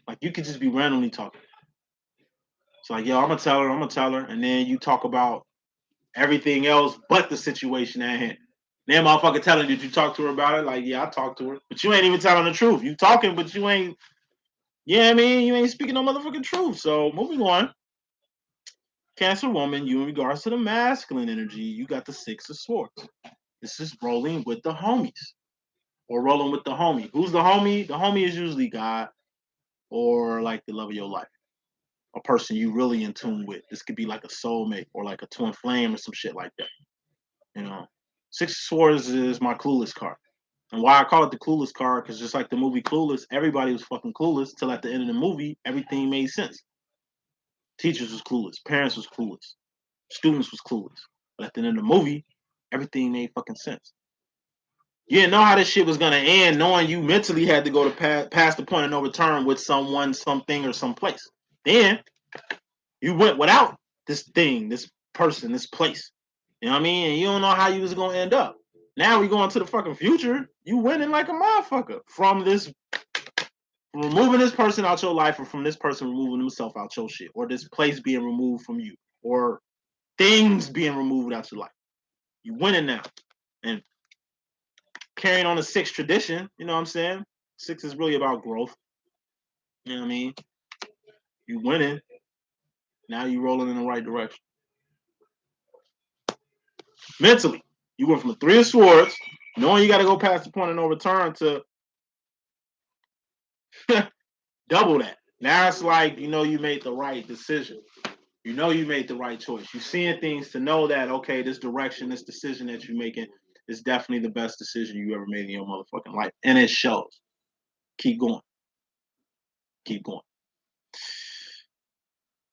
like you could just be randomly talking. It's like, yo, I'm gonna tell her, and then you talk about everything else but the situation at hand. Then motherfucker telling you, did you talk to her about it? Like, yeah, I talked to her. But you ain't even telling the truth. You talking, but you ain't, yeah, I mean, you ain't speaking no motherfucking truth. So moving on. Cancer woman, you in regards to the masculine energy, you got the 6 of Swords. This is rolling with the homies. Or rolling with the homie. Who's the homie? The homie is usually God or like the love of your life. A person you really in tune with. This could be like a soulmate or like a twin flame or some shit like that. You know, 6 of Swords is my clueless card. And why I call it the clueless card, because just like the movie Clueless, everybody was fucking clueless till at the end of the movie, everything made sense. Teachers was clueless, parents was clueless, students was clueless. But at the end of the movie, everything made fucking sense. You didn't know how this shit was gonna end, knowing you mentally had to go to past the point of no return with someone, something, or someplace. Then you went without this thing, this person, this place. You know what I mean? And you don't know how you was gonna end up. Now we going to the fucking future. You winning like a motherfucker from this, removing this person out your life, or from this person removing himself out your shit, or this place being removed from you, or things being removed out your life. You winning now, and carrying on the 6 tradition. You know what I'm saying? 6 is really about growth. You know what I mean? You winning. Now you rolling in the right direction. Mentally, you went from the 3 of Swords, knowing you got to go past the point of no return, to double that. Now it's like, you know, you made the right decision. You know you made the right choice. You're seeing things to know that, okay, this direction, this decision that you're making is definitely the best decision you ever made in your motherfucking life. And it shows. Keep going. Keep going.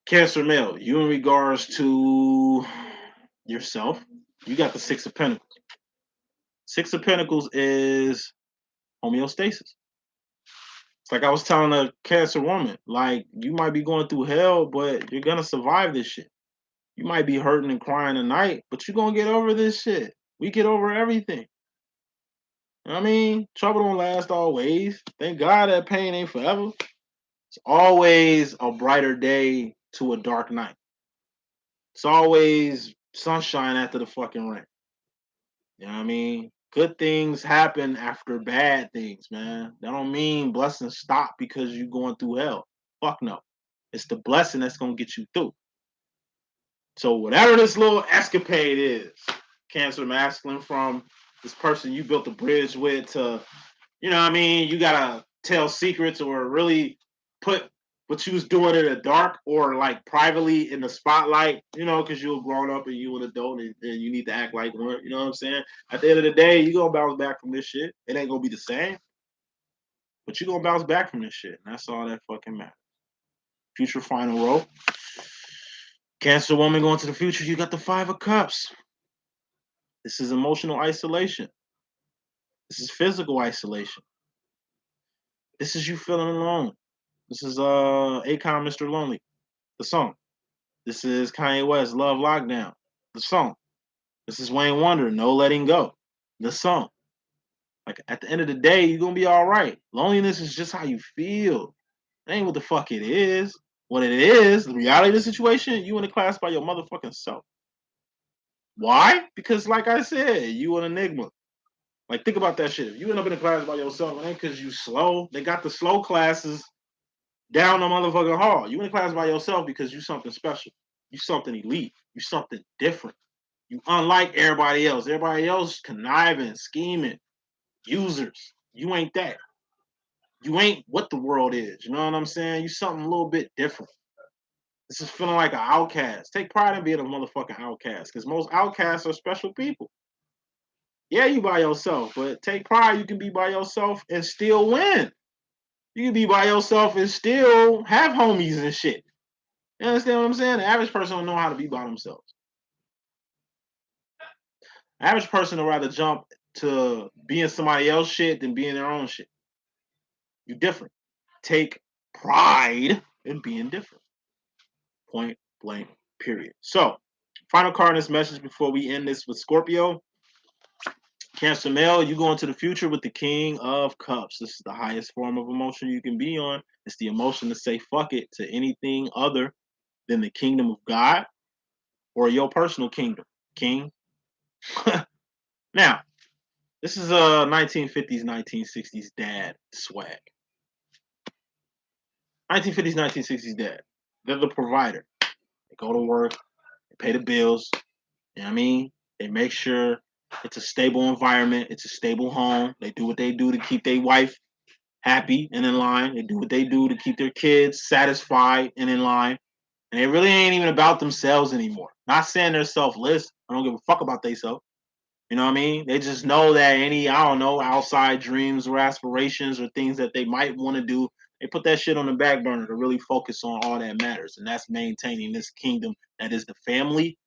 Cancer male, you in regards to yourself, you got the 6 of Pentacles. 6 of Pentacles is homeostasis. It's like I was telling a Cancer woman, like, you might be going through hell, but you're gonna survive this shit. You might be hurting and crying tonight, but you're gonna get over this shit. We get over everything. You know what I mean? Trouble don't last always. Thank God that pain ain't forever. It's always a brighter day to a dark night. It's always sunshine after the fucking rain. You know what I mean? Good things happen after bad things, man. That don't mean blessings stop because you're going through hell. Fuck no. It's the blessing that's gonna get you through. So whatever this little escapade is, Cancer masculine, from this person you built a bridge with to, you know what I mean, you gotta tell secrets or really put what you was doing in the dark or like privately in the spotlight, you know, because you're grown up and you an adult and you need to act like one, you know what I'm saying? At the end of the day, you gonna bounce back from this shit. It ain't gonna be the same, but you gonna bounce back from this shit. And that's all that fucking matters. Future final row. Cancer woman going to the future, you got the Five of Cups. This is emotional isolation. This is physical isolation. This is you feeling alone. This is Akon Mr. Lonely, the song. This is Kanye West, Love Lockdown, the song. This is Wayne Wonder, No Letting Go, the song. Like at the end of the day, you're gonna be all right. Loneliness is just how you feel. It ain't what the fuck it is. What it is, the reality of the situation, you in the class by your motherfucking self. Why? Because like I said, you an enigma. Like think about that shit. If you end up in a class by yourself, it ain't because you slow. They got the slow classes down the motherfucking hall. You in class by yourself because you something special. You something elite. You something different. You unlike everybody else. Everybody else conniving, scheming, users. You ain't that. You ain't what the world is. You know what I'm saying? You something a little bit different. This is feeling like an outcast. Take pride in being a motherfucking outcast because most outcasts are special people. Yeah, you by yourself, but take pride you can be by yourself and still win. You can be by yourself and still have homies and shit. You understand what I'm saying? The average person don't know how to be by themselves. The average person would rather jump to being somebody else's shit than being their own shit. You different. Take pride in being different. Point blank, period. So, final card in this message before we end this with Scorpio. Cancer male, you go into the future with the King of Cups. This is the highest form of emotion you can be on. It's the emotion to say fuck it to anything other than the kingdom of God or your personal kingdom. King. Now, this is a 1950s, 1960s dad swag. 1950s, 1960s dad. They're the provider. They go to work, they pay the bills, you know what I mean? They make sure it's a stable environment, it's a stable home. They do what they do to keep their wife happy and in line. They do what they do to keep their kids satisfied and in line. And they really ain't even about themselves anymore. Not saying they're selfless. I don't give a fuck about themselves. You know what I mean? They just know that any, I don't know, outside dreams or aspirations or things that they might want to do, they put that shit on the back burner to really focus on all that matters. And that's maintaining this kingdom that is the family,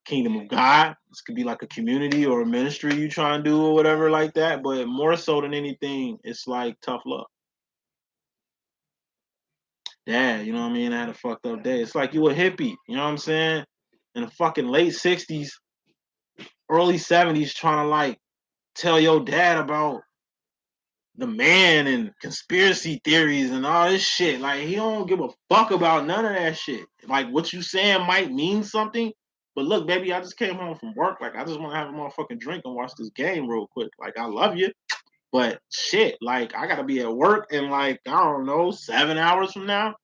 kingdom of God. This could be like a community or a ministry you try and do or whatever like that. But more so than anything, it's like tough love. Dad, you know what I mean? I had a fucked up day. It's like you a hippie, you know what I'm saying? In the fucking late 60s, early 70s, trying to like tell your dad about the man and conspiracy theories and all this shit. Like he don't give a fuck about none of that shit. Like what you saying might mean something, but look, baby, I just came home from work. Like I just want to have a motherfucking drink and watch this game real quick. Like I love you, but shit, like I gotta be at work in like I don't know 7 hours from now.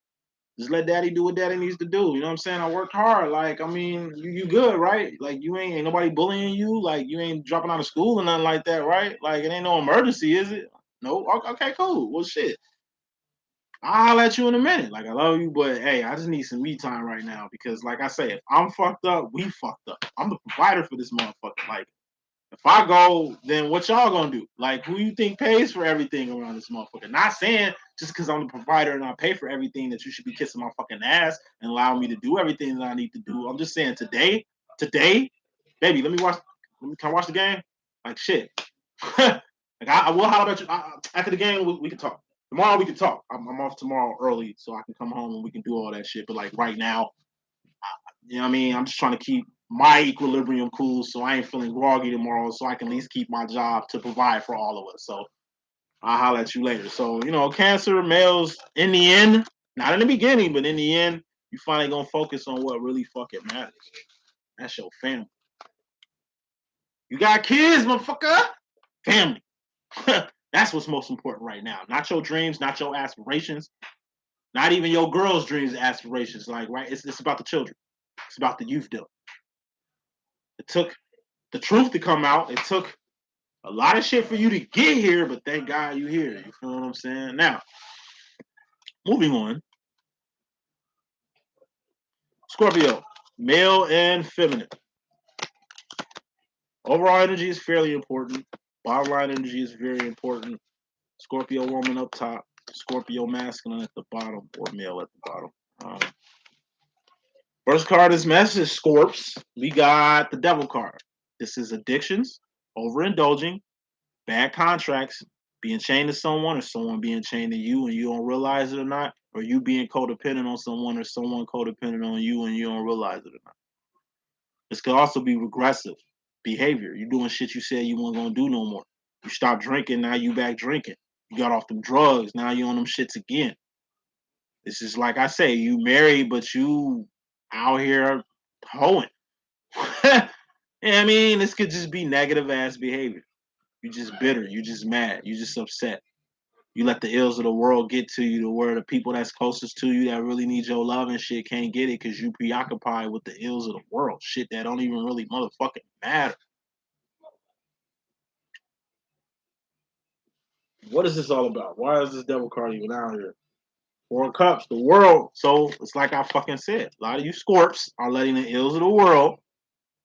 Just let daddy do what daddy needs to do. You know what I'm saying? I worked hard. Like, I mean, you good, right? Like you ain't nobody bullying you. Like you ain't dropping out of school or nothing like that, right? Like it ain't no emergency, is it? No. Okay, cool. Well shit. I'll holler at you in a minute. Like I love you, but hey, I just need some me time right now because like I say, if I'm fucked up, we fucked up. I'm the provider for this motherfucker. Like if I go, then what y'all gonna do? Like, who you think pays for everything around this motherfucker? Not saying just because I'm the provider and I pay for everything that you should be kissing my fucking ass and allowing me to do everything that I need to do. I'm just saying today, baby, let me watch. Can I watch the game? Like shit. Like I will holler at you after the game. We can talk. Tomorrow we can talk. I'm off tomorrow early, so I can come home and we can do all that shit. But like right now, you know what I mean? I'm just trying to keep my equilibrium cool so I ain't feeling groggy tomorrow so I can at least keep my job to provide for all of us. So I'll holler at you later. So, you know, Cancer males in the end, not in the beginning, but in the end, you finally gonna focus on what really fucking matters. That's your family. You got kids, motherfucker? Family. That's what's most important right now. Not your dreams, not your aspirations, not even your girl's dreams and aspirations. Like, right? It's about the children. It's about the youth deal. It took the truth to come out. It took A lot of shit for you to get here, but thank God you here. You feel what I'm saying? Now, moving on. Scorpio, male and feminine. Overall energy is fairly important. Bottom line energy is very important. Scorpio woman up top, Scorpio masculine at the bottom, or male at the bottom. First card is message, Scorps. We got the devil card. This is addictions, overindulging, bad contracts, being chained to someone or someone being chained to you and you don't realize it or not, or you being codependent on someone or someone codependent on you and you don't realize it or not. This could also be regressive behavior. You're doing shit you said you weren't gonna do no more. You stopped drinking, now you back drinking. You got off them drugs, now you on them shits again. This is like I say, you married, but you out here hoeing. I mean, this could just be negative ass behavior. You just bitter, you just mad, you just upset. You let the ills of the world get to you to where the people that's closest to you that really need your love and shit can't get it because you preoccupied with the ills of the world. Shit that don't even really motherfucking matter. What is this all about? Why is this devil card even out here? Four of Cups, the world. So it's like I fucking said. A lot of you Scorps are letting the ills of the world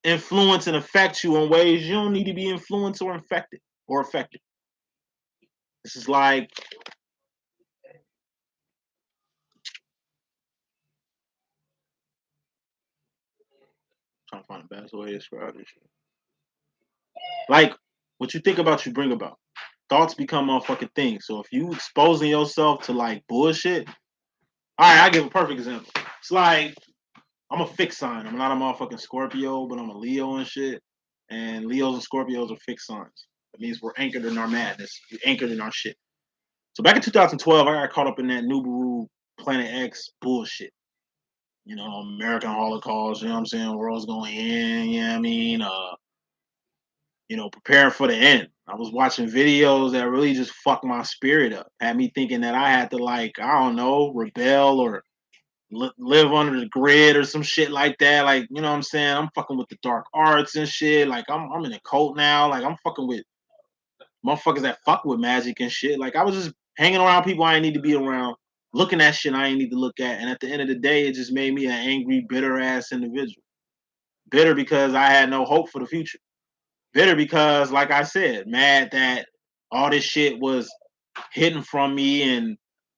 influence and affect you in ways you don't need to be influenced or infected or affected. This is like trying to find the best way to describe this shit. Like what you think about, you bring about. Thoughts become motherfucking things. So if you exposing yourself to like bullshit, all right, I give a perfect example. It's like I'm a fixed sign. I'm not a motherfucking Scorpio, but I'm a Leo and shit. And Leos and Scorpios are fixed signs. That means we're anchored in our madness. We're anchored in our shit. So back in 2012, I got caught up in that Nubaru Planet X bullshit. You know, American Holocaust, you know what I'm saying? World's going in, you know what I mean? Preparing for the end. I was watching videos that really just fucked my spirit up. Had me thinking that I had to like, I don't know, rebel or live under the grid or some shit like that. Like, you know what I'm saying? I'm fucking with the dark arts and shit. Like, I'm in a cult now. Like, I'm fucking with motherfuckers that fuck with magic and shit. Like, I was just hanging around people I ain't need to be around, looking at shit I ain't need to look at. And at the end of the day, it just made me an angry, bitter ass individual. Bitter because I had no hope for the future. Bitter because, like I said, mad that all this shit was hidden from me, and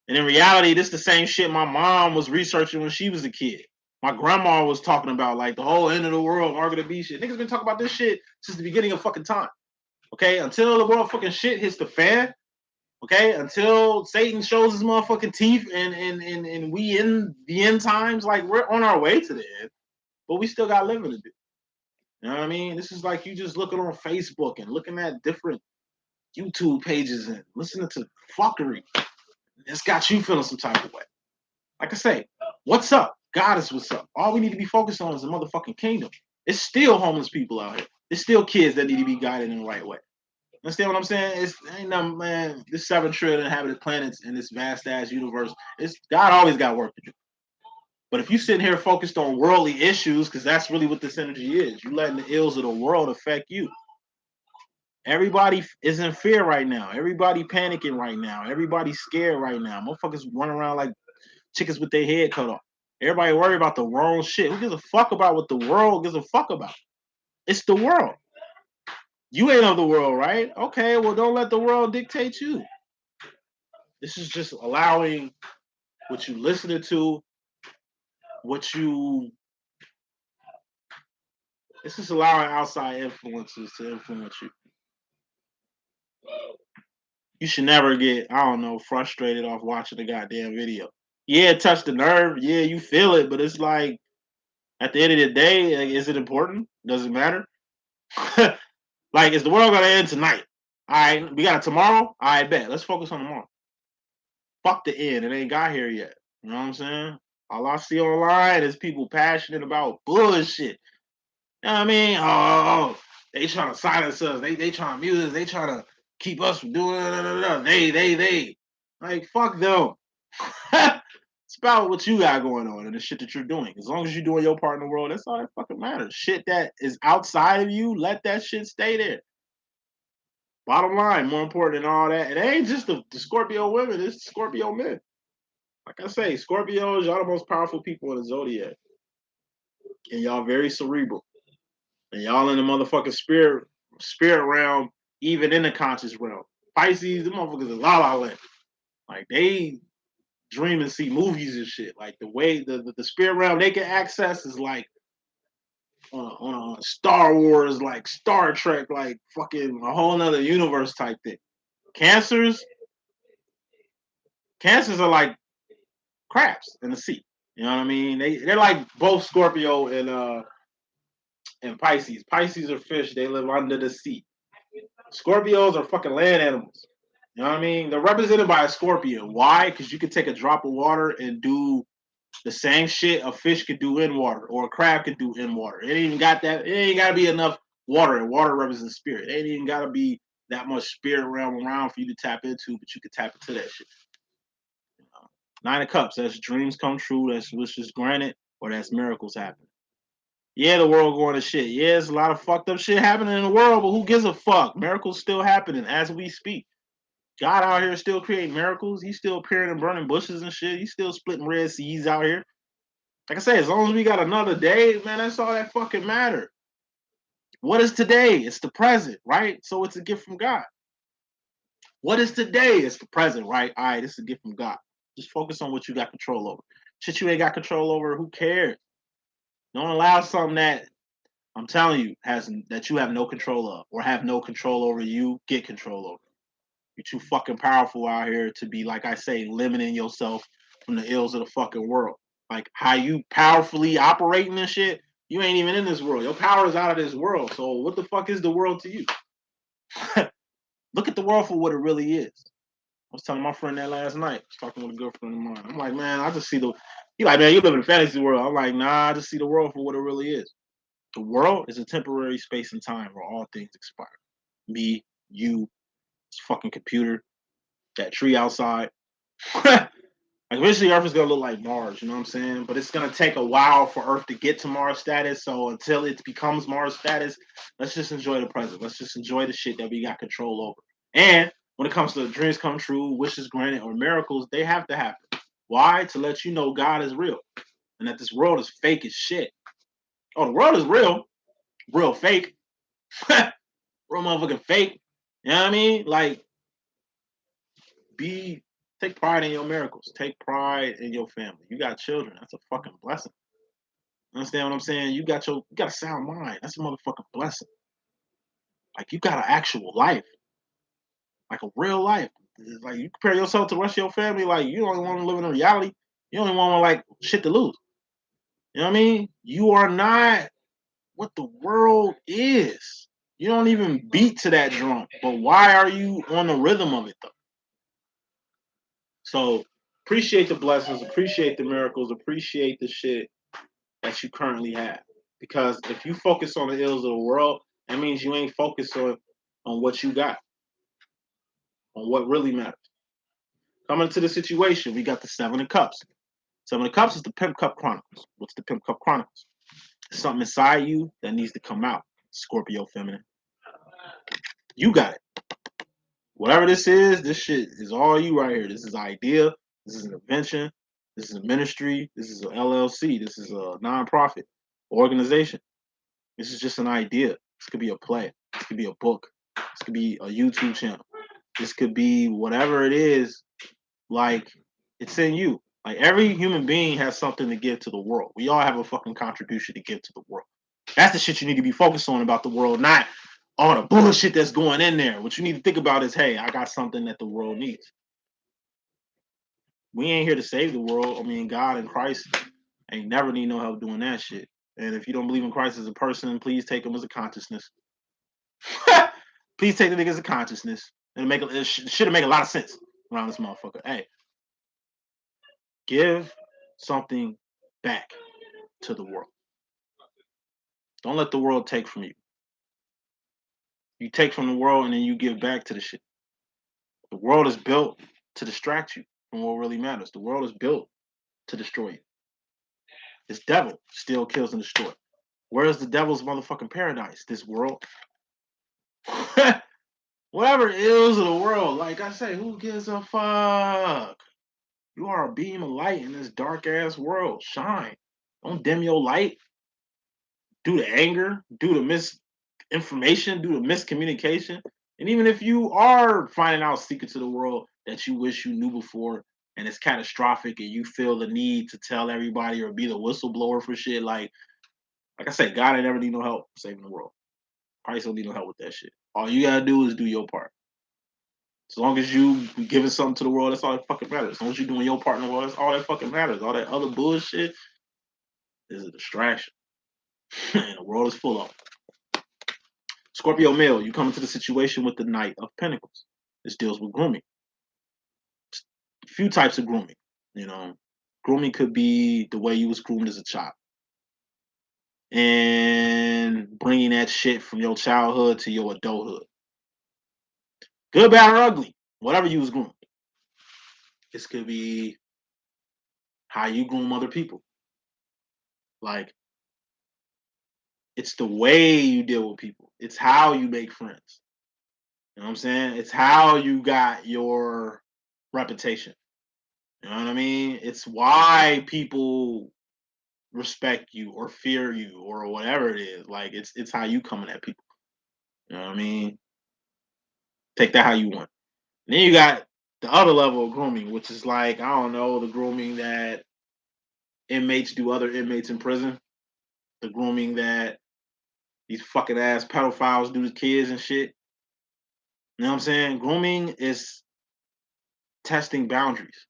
in reality, this the same shit my mom was researching when she was a kid. My grandma was talking about like the whole end of the world, Margaret the Bee shit. Niggas been talking about this shit since the beginning of fucking time. Okay, until the world fucking shit hits the fan. Okay, until Satan shows his motherfucking teeth, and we in the end times, like we're on our way to the end, but we still got living to do. You know what I mean? This is like you just looking on Facebook and looking at different YouTube pages and listening to fuckery. It's got you feeling some type of way. Like I say, what's up? God is what's up. All we need to be focused on is the motherfucking kingdom. It's still homeless people out here. It's still kids that need to be guided in the right way. Understand what I'm saying? It's ain't no man. This 7 trillion inhabited planets in this vast ass universe. It's God always got work to do. But if you sitting here focused on worldly issues, because that's really what this energy is, you letting the ills of the world affect you. Everybody is in fear right now. Everybody panicking right now. Everybody's scared right now. Motherfuckers running around like chickens with their head cut off. Everybody worry about the wrong shit. Who gives a fuck about what the world gives a fuck about? It's the world. You ain't of the world, right? Okay, well, don't let the world dictate you. This is just allowing what you listening to, what you. This is allowing outside influences to influence you. You should never get, I don't know, frustrated off watching the goddamn video. Yeah, it touched the nerve. Yeah, you feel it, but it's like at the end of the day, like, is it important? Does it matter? Like, is the world gonna end tonight? All right, we got it tomorrow. All right, bet. Let's focus on tomorrow. Fuck the end. It ain't got here yet. You know what I'm saying? All I see online is people passionate about bullshit. You know what I mean? Oh, they trying to silence us. They trying to mute us. They trying to keep us from doing it. They. Like, fuck them. It's about what you got going on and the shit that you're doing. As long as you're doing your part in the world, that's all that fucking matters. Shit that is outside of you, let that shit stay there. Bottom line, more important than all that. It ain't just the Scorpio women, it's Scorpio men. Like I say, Scorpios, y'all the most powerful people in the zodiac. And y'all very cerebral. And y'all in the motherfucking spirit realm, even in the conscious realm. Pisces, the motherfuckers is la la land. Like they dream and see movies and shit. Like the way the spirit realm they can access is like on a Star Wars, like Star Trek, like fucking a whole nother universe type thing. Cancers, cancers are like crabs in the sea. You know what I mean? They're like both Scorpio and Pisces. Pisces are fish. They live under the sea. Scorpios are fucking land animals. You know what I mean? They're represented by a scorpion. Why? Because you could take a drop of water and do the same shit a fish could do in water or a crab could do in water. It ain't even got that. It ain't got to be enough water, and water represents spirit. It ain't even got to be that much spirit realm around for you to tap into, but you could tap into that shit. You know? Nine of Cups. That's dreams come true. That's wishes granted, or that's miracles happen. Yeah, the world going to shit. Yeah, there's a lot of fucked up shit happening in the world, but who gives a fuck? Miracles still happening as we speak. God out here still creating miracles. He's still appearing and burning bushes and shit. He's still splitting red seas out here. Like I say, as long as we got another day, man, that's all that fucking matter. What is today? It's the present, right? So it's a gift from God. What is today? It's the present, right? All right, it's a gift from God. Just focus on what you got control over. Shit you ain't got control over, who cares? Don't allow something that I'm telling you has that you have no control of or have no control over you get control over. You're too fucking powerful out here to be, like I say, limiting yourself from the ills of the fucking world. Like how you powerfully operating and shit, you ain't even in this world. Your power is out of this world. So what the fuck is the world to you? Look at the world for what it really is. I was telling my friend that last night. I was talking with a girlfriend of mine. I'm like, man, I just see the. He like, man, you live in a fantasy world. I'm like, nah, I just see the world for what it really is. The world is a temporary space and time where all things expire. Me, you, this fucking computer, that tree outside. Like eventually Earth is gonna look like Mars, you know what I'm saying? But it's gonna take a while for Earth to get to Mars status. So until it becomes Mars status, let's just enjoy the present. Let's just enjoy the shit that we got control over. And when it comes to dreams come true, wishes granted, or miracles, they have to happen. Why? To let you know God is real and that this world is fake as shit. Oh, the world is real fake, real motherfucking fake. You know what I mean? Like, take pride in your miracles. Take pride in your family. You got children. That's a fucking blessing. Understand what I'm saying? You got a sound mind. That's a motherfucking blessing. Like you got an actual life, like a real life. Like you compare yourself to the rest of your family. Like you only want to live in a reality. You only want like shit to lose. You know what I mean? You are not what the world is. You don't even beat to that drum. But why are you on the rhythm of it though? So appreciate the blessings, appreciate the miracles, appreciate the shit that you currently have. Because if you focus on the ills of the world, that means you ain't focused on what you got, on what really matters. Coming to the situation, we got the Seven of Cups. Seven of Cups is the Pimp Cup Chronicles. What's the Pimp Cup Chronicles? It's something inside you that needs to come out. Scorpio feminine. You got it. Whatever this shit is all you right here. This is an idea. This is an invention. This is a ministry. This is an LLC. This is a nonprofit organization. This is just an idea. This could be a play. This could be a book. This could be a YouTube channel. This could be whatever it is. Like, it's in you. Like, every human being has something to give to the world. We all have a fucking contribution to give to the world. That's the shit you need to be focused on about the world, not all the bullshit that's going in there. What you need to think about is, hey, I got something that the world needs. We ain't here to save the world. I mean, God and Christ ain't never need no help doing that shit. And if you don't believe in Christ as a person, please take him as a consciousness. Please take the nigga as a consciousness. It should make a lot of sense around this motherfucker. Hey, give something back to the world. Don't let the world take from you. You take from the world and then you give back to the shit. The world is built to distract you from what really matters. The world is built to destroy you. This devil still kills and destroys. Where is the devil's motherfucking paradise? This world. whatever ills of the world. Like I say, who gives a fuck? You are a beam of light in this dark ass world. Shine. Don't dim your light. Due to anger, due to misinformation, due to miscommunication. And even if you are finding out secrets of the world that you wish you knew before and it's catastrophic and you feel the need to tell everybody or be the whistleblower for shit, like I said, God ain't never need no help saving the world. Christ don't need no help with that shit. All you gotta do is do your part. As long as you giving something to the world, that's all that fucking matters. As long as you doing your part in the world, that's all that fucking matters. All that other bullshit is a distraction. And the world is full of it. Scorpio male, you come into the situation with the Knight of Pentacles. This deals with grooming. A few types of grooming. You know, grooming could be the way you was groomed as a child, and bringing that shit from your childhood to your adulthood. Good, bad, or ugly, whatever you was groomed. This could be how you groom other people. Like, it's the way you deal with people. It's how you make friends. You know what I'm saying? It's how you got your reputation. You know what I mean? It's why people respect you or fear you or whatever it is. Like, it's how you coming at people. You know what I mean? Take that how you want. And then you got the other level of grooming, which is like, I don't know, the grooming that inmates do other inmates in prison. The grooming that these fucking ass pedophiles do to kids and shit. You know what I'm saying? Grooming is testing boundaries.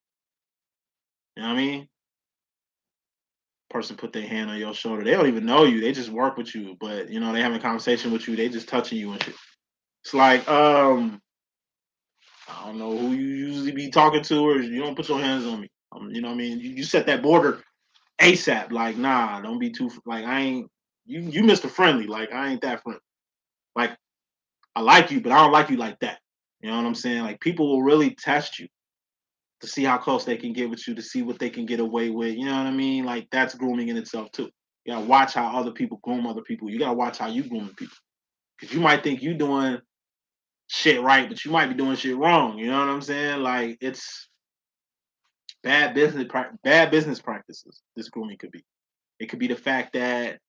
You know what I mean? Person put their hand on your shoulder. They don't even know you. They just work with you, but you know, they having a conversation with you. They just touching you and shit. It's like, I don't know who you usually be talking to, or you don't put your hands on me. You know what I mean? You set that border ASAP. Like, nah, don't be too like I ain't you Mr. Friendly. Like, I ain't that friendly. Like, I like you, but I don't like you like that. You know what I'm saying? Like, people will really test you to see how close they can get with you, to see what they can get away with. You know what I mean? Like, that's grooming in itself too. You gotta watch how other people groom other people. You gotta watch how you groom people. Cause you might think you doing shit right, but you might be doing shit wrong. You know what I'm saying? Like, it's bad business practices. This grooming could be. It could be the fact that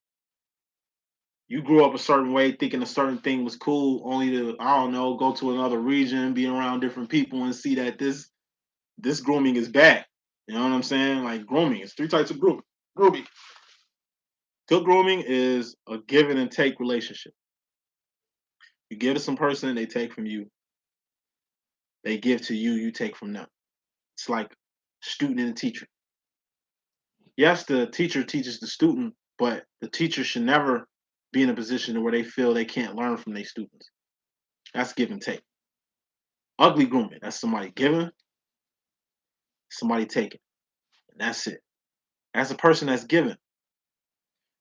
you grew up a certain way, thinking a certain thing was cool, only to, I don't know, go to another region, be around different people, and see that this grooming is bad. You know what I'm saying? Like, grooming. It's three types of grooming. Grooming. Good grooming is a give and take relationship. You give to some person, they take from you. They give to you, you take from them. It's like student and teacher. Yes, the teacher teaches the student, but the teacher should never be in a position where they feel they can't learn from their students. That's give and take. Ugly grooming. That's somebody giving, somebody taking. And that's it. As a person that's giving,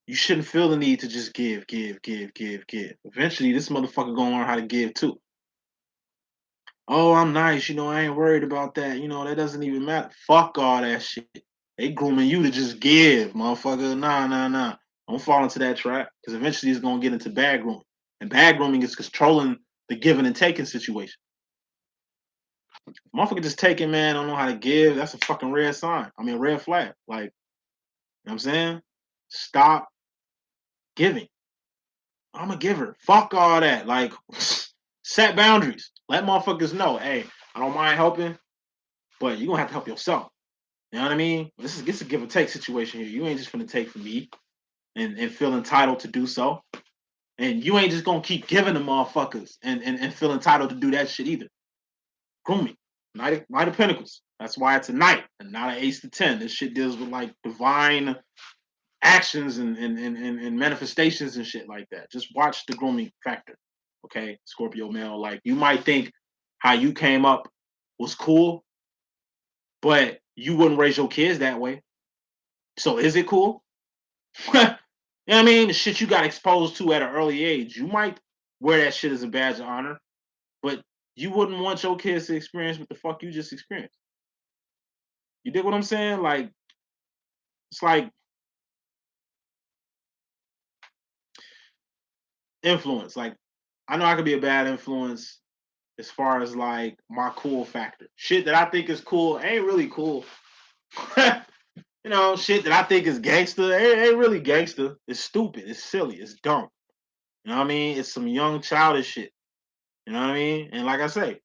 you shouldn't feel the need to just give, give, give, give, give. Eventually, this motherfucker gonna learn how to give too. Oh, I'm nice. I ain't worried about that. That doesn't even matter. Fuck all that shit. They grooming you to just give, motherfucker. Nah, nah, nah. Don't fall into that trap because eventually it's gonna get into bad grooming. And bad grooming is controlling the giving and taking situation. Motherfucker just taking, man, don't know how to give. That's a fucking red sign. I mean, a red flag. Like, you know what I'm saying? Stop giving. I'm a giver. Fuck all that. Like, set boundaries. Let motherfuckers know, hey, I don't mind helping, but you're gonna have to help yourself. You know what I mean? This is a give and take situation here. You ain't just gonna take from me and feel entitled to do so. And you ain't just gonna keep giving the motherfuckers and feel entitled to do that shit either. Grooming. Knight of Pentacles. That's why it's a knight and not an ace to 10. This shit deals with like divine actions and manifestations and shit like that. Just watch the grooming factor. Okay, Scorpio male. Like, you might think how you came up was cool, but you wouldn't raise your kids that way. So is it cool? You know what I mean? The shit you got exposed to at an early age. You might wear that shit as a badge of honor, but you wouldn't want your kids to experience what the fuck you just experienced. You dig what I'm saying? Like, it's like influence. Like, I know I could be a bad influence as far as like my cool factor. Shit that I think is cool ain't really cool. You know, shit that I think is gangster ain't really gangster. It's stupid. It's silly. It's dumb. You know what I mean? It's some young childish shit. You know what I mean? And like I say,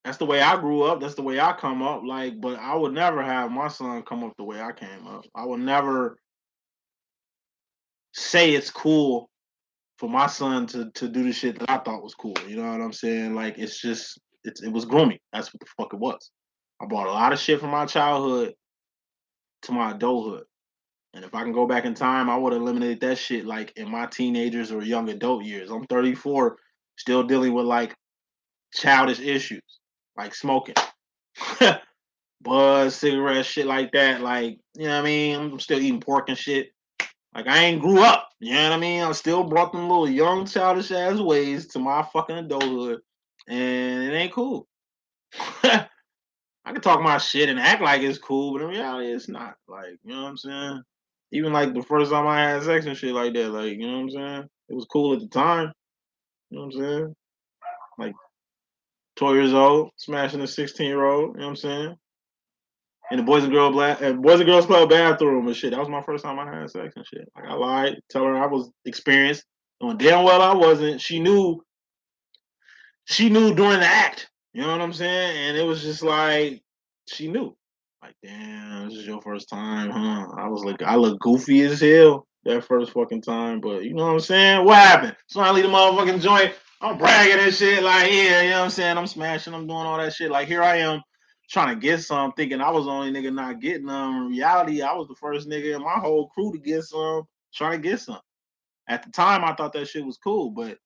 that's the way I grew up. That's the way I come up. Like, but I would never have my son come up the way I came up. I would never say it's cool for my son to do the shit that I thought was cool. You know what I'm saying? Like, it's just it was grooming. That's what the fuck it was. I brought a lot of shit from my childhood to my adulthood. And if I can go back in time, I would eliminate that shit like in my teenagers or young adult years. I'm 34, still dealing with like childish issues, like smoking, buzz, cigarettes, shit like that. Like, you know what I mean? I'm still eating pork and shit. Like, I ain't grew up. You know what I mean? I still brought them little young childish ass ways to my fucking adulthood. And it ain't cool. I can talk my shit and act like it's cool, but in reality, it's not. Like, you know what I'm saying? Even like the first time I had sex and shit like that, like, you know what I'm saying? It was cool at the time. You know what I'm saying? Like 12 years old, smashing a 16-year-old, you know what I'm saying? In the Boys and Girls Club bathroom and shit. That was my first time I had sex and shit. Like I lied, tell her I was experienced, knowing damn well I wasn't. She knew during the act. You know what I'm saying? And it was just like she knew. Like, damn, this is your first time, huh? I look goofy as hell that first fucking time, but you know what I'm saying? What happened? So I leave the motherfucking joint. I'm bragging and shit, like, yeah, you know what I'm saying? I'm smashing, I'm doing all that shit. Like, here I am trying to get some, thinking I was the only nigga not getting them. In reality, I was the first nigga in my whole crew to get some, trying to get some. At the time, I thought that shit was cool, but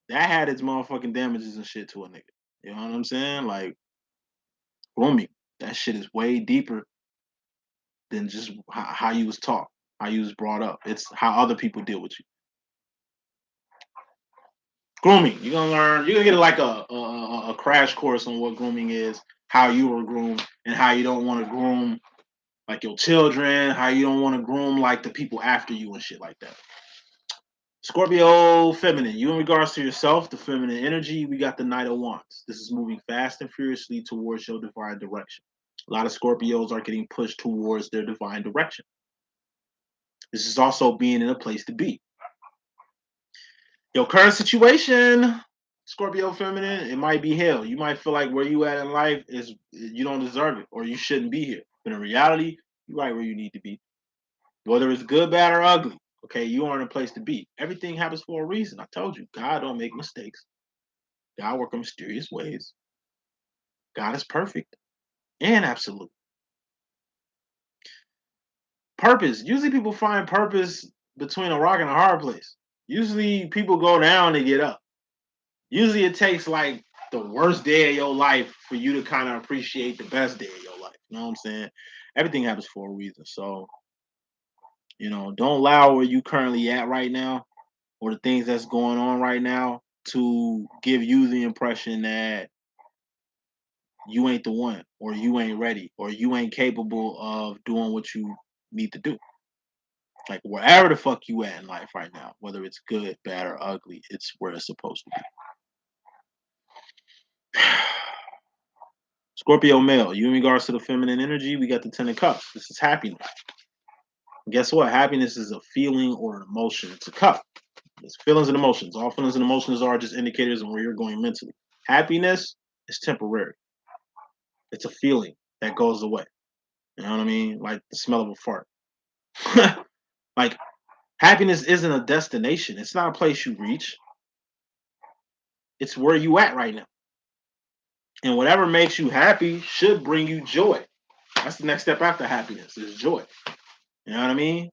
that had its motherfucking damages and shit to a nigga. You know what I'm saying? Like, grooming. That shit is way deeper than just how you was taught, how you was brought up. It's how other people deal with you. Grooming. You're gonna learn. You're gonna get like a crash course on what grooming is, how you were groomed, and how you don't want to groom like your children, how you don't want to groom like the people after you and shit like that. Scorpio feminine. You in regards to yourself, the feminine energy, we got the Knight of Wands. This is moving fast and furiously towards your divine direction. A lot of Scorpios are getting pushed towards their divine direction. This is also being in a place to be. Your current situation, Scorpio feminine, it might be hell. You might feel like where you at in life is you don't deserve it or you shouldn't be here. But in reality, you're right where you need to be. Whether it's good, bad, or ugly, okay, you are in a place to be. Everything happens for a reason. I told you, God don't make mistakes. God works in mysterious ways. God is perfect and absolute. Purpose. Usually people find purpose between a rock and a hard place. Usually people go down to get up. Usually it takes like the worst day of your life for you to kind of appreciate the best day of your life. You know what I'm saying? Everything happens for a reason. So, don't allow where you currently at right now or the things that's going on right now to give you the impression that you ain't the one or you ain't ready or you ain't capable of doing what you need to do. Like wherever the fuck you at in life right now, whether it's good, bad, or ugly, it's where it's supposed to be. Scorpio male, you in regards to the feminine energy, we got the Ten of Cups. This is happiness. And guess what? Happiness is a feeling or an emotion. It's a cup. It's feelings and emotions. All feelings and emotions are just indicators of where you're going mentally. Happiness is temporary. It's a feeling that goes away. You know what I mean? Like the smell of a fart. Like happiness isn't a destination. It's not a place you reach. It's where you at right now. And whatever makes you happy should bring you joy. That's the next step after happiness is joy. You know what I mean?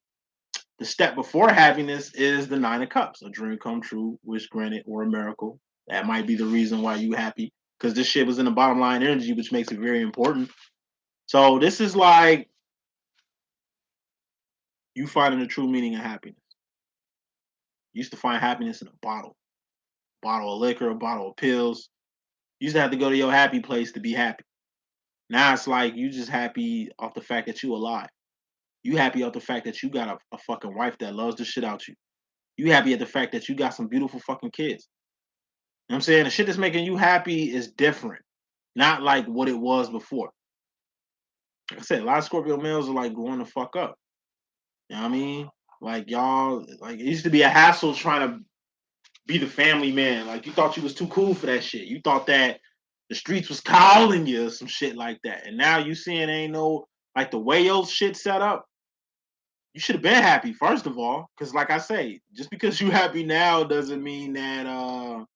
The step before happiness is the Nine of Cups, a dream come true, wish granted, or a miracle. That might be the reason why you happy. Because this shit was in the bottom line energy, which makes it very important. So this is like you finding the true meaning of happiness. You used to find happiness in a bottle of liquor, a bottle of pills. You used to have to go to your happy place to be happy. Now it's like you just happy off the fact that you alive. You happy off the fact that you got a fucking wife that loves the shit out you. You happy at the fact that you got some beautiful fucking kids. You know what I'm saying? The shit that's making you happy is different. Not like what it was before. Like I said, a lot of Scorpio males are like growing the fuck up. You know what I mean? Like y'all, like it used to be a hassle trying to be the family man. Like you thought you was too cool for that shit. You thought that the streets was calling you or some shit like that. And now you seeing ain't no like the way your shit set up. You should have been happy first of all, because like I say, just because you happy now doesn't mean that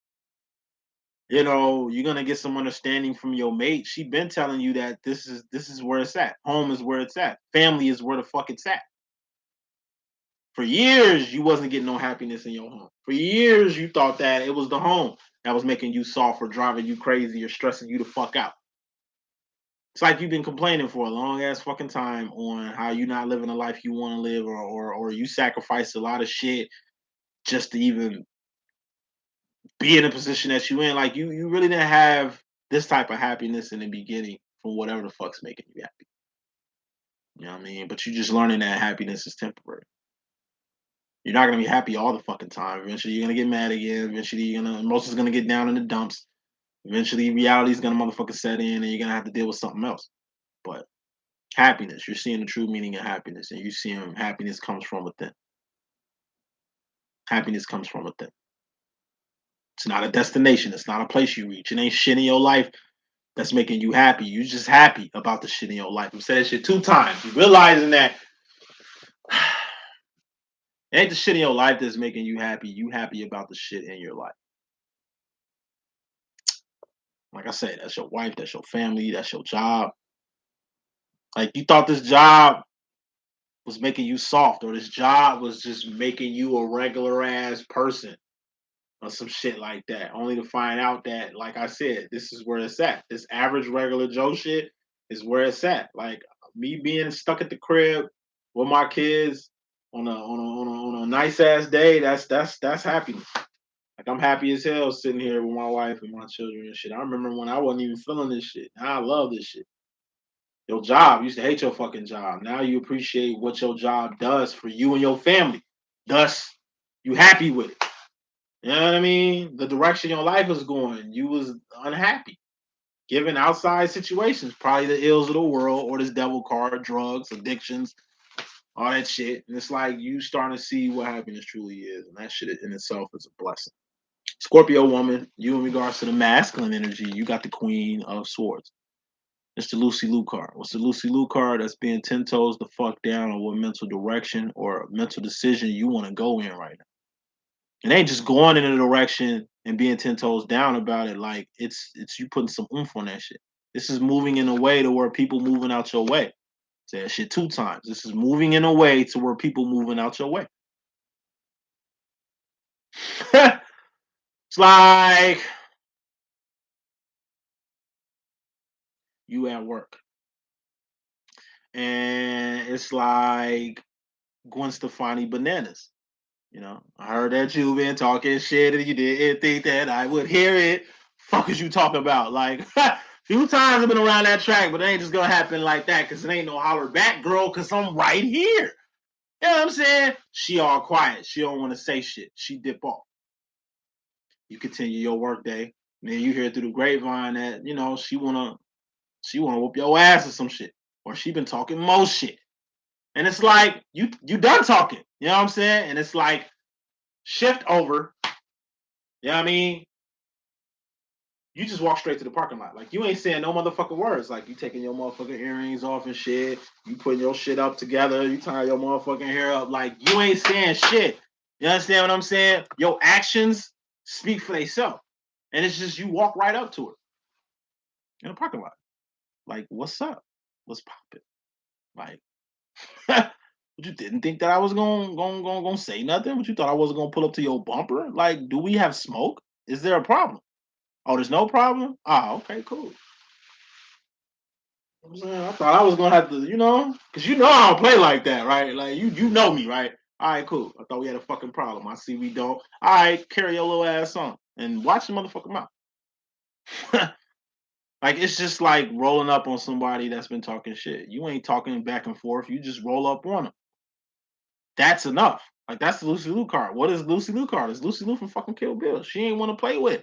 you're gonna get some understanding from your mate. She been telling you that this is where it's at. Home is where it's at. Family is where the fuck it's at. For years, you wasn't getting no happiness in your home. For years, you thought that it was the home that was making you soft or driving you crazy or stressing you the fuck out. It's like you've been complaining for a long ass fucking time on how you not living the life you want to live, or you sacrifice a lot of shit just to even be in a position that you in. Like you really didn't have this type of happiness in the beginning from whatever the fuck's making you happy. You know what I mean? But you just learning that happiness is temporary. You're not gonna be happy all the fucking time. Eventually, you're gonna get mad again. Eventually, emotions gonna get down in the dumps. Eventually, reality's gonna motherfucking set in, and you're gonna have to deal with something else. But happiness, you're seeing the true meaning of happiness, and you're seeing happiness comes from within. Happiness comes from within. It's not a destination. It's not a place you reach. It ain't shit in your life that's making you happy. You just happy about the shit in your life. I've said that shit 2 times. You realizing that it ain't the shit in your life that's making you happy. You happy about the shit in your life. Like I said, that's your wife, that's your family, that's your job. Like you thought this job was making you soft, or this job was just making you a regular ass person, or some shit like that. Only to find out that, like I said, this is where it's at. This average regular Joe shit is where it's at. Like me being stuck at the crib with my kids on a nice ass day, that's happiness. Like I'm happy as hell sitting here with my wife and my children and shit. I remember when I wasn't even feeling this shit. Now I love this shit. Your job, you used to hate your fucking job. Now you appreciate what your job does for you and your family. Thus, you happy with it. You know what I mean? The direction your life is going, you was unhappy. Given outside situations, probably the ills of the world or this devil card, drugs, addictions, all that shit. And it's like you starting to see what happiness truly is. And that shit in itself is a blessing. Scorpio woman, you in regards to the masculine energy, you got the Queen of Swords. It's the Lucy Liu card. What's the Lucy Liu card? That's being 10 toes the fuck down on what mental direction or mental decision you want to go in right now. It ain't just going in a direction and being 10 toes down about it. Like it's you putting some oomph on that shit. This is moving in a way to where people moving out your way. Say that shit 2 times. This is moving in a way to where people moving out your way. It's like you at work. And it's like Gwen Stefani bananas. I heard that you been talking shit and you didn't think that I would hear it. Fuck is you talking about? Like, few times I've been around that track, but it ain't just gonna happen like that because it ain't no holler back, girl, because I'm right here. You know what I'm saying? She all quiet. She don't want to say shit. She dip off. You continue your work day. And then you hear through the grapevine that, she wanna whoop your ass or some shit. Or she been talking most shit. And it's like, you done talking. You know what I'm saying? And it's like, shift over. You know what I mean? You just walk straight to the parking lot. Like you ain't saying no motherfucking words. Like you taking your motherfucking earrings off and shit. You putting your shit up together. You tying your motherfucking hair up. Like you ain't saying shit. You understand what I'm saying? Your actions speak for themselves. And it's just you walk right up to her in the parking lot. Like, what's up? What's popping? Like, but you didn't think that I was gonna say nothing? But you thought I wasn't gonna pull up to your bumper? Like, do we have smoke? Is there a problem? Oh, there's no problem? Ah, okay, cool. I'm saying I thought I was gonna have to, because I don't play like that, right? Like you know me, right? All right, cool. I thought we had a fucking problem. I see we don't. All right, carry your little ass on and watch the motherfucker mouth. Like it's just like rolling up on somebody that's been talking shit. You ain't talking back and forth. You just roll up on them. That's enough. Like that's the Lucy Liu card. What is Lucy Liu card? It's Lucy Liu from fucking Kill Bill. She ain't want to play with.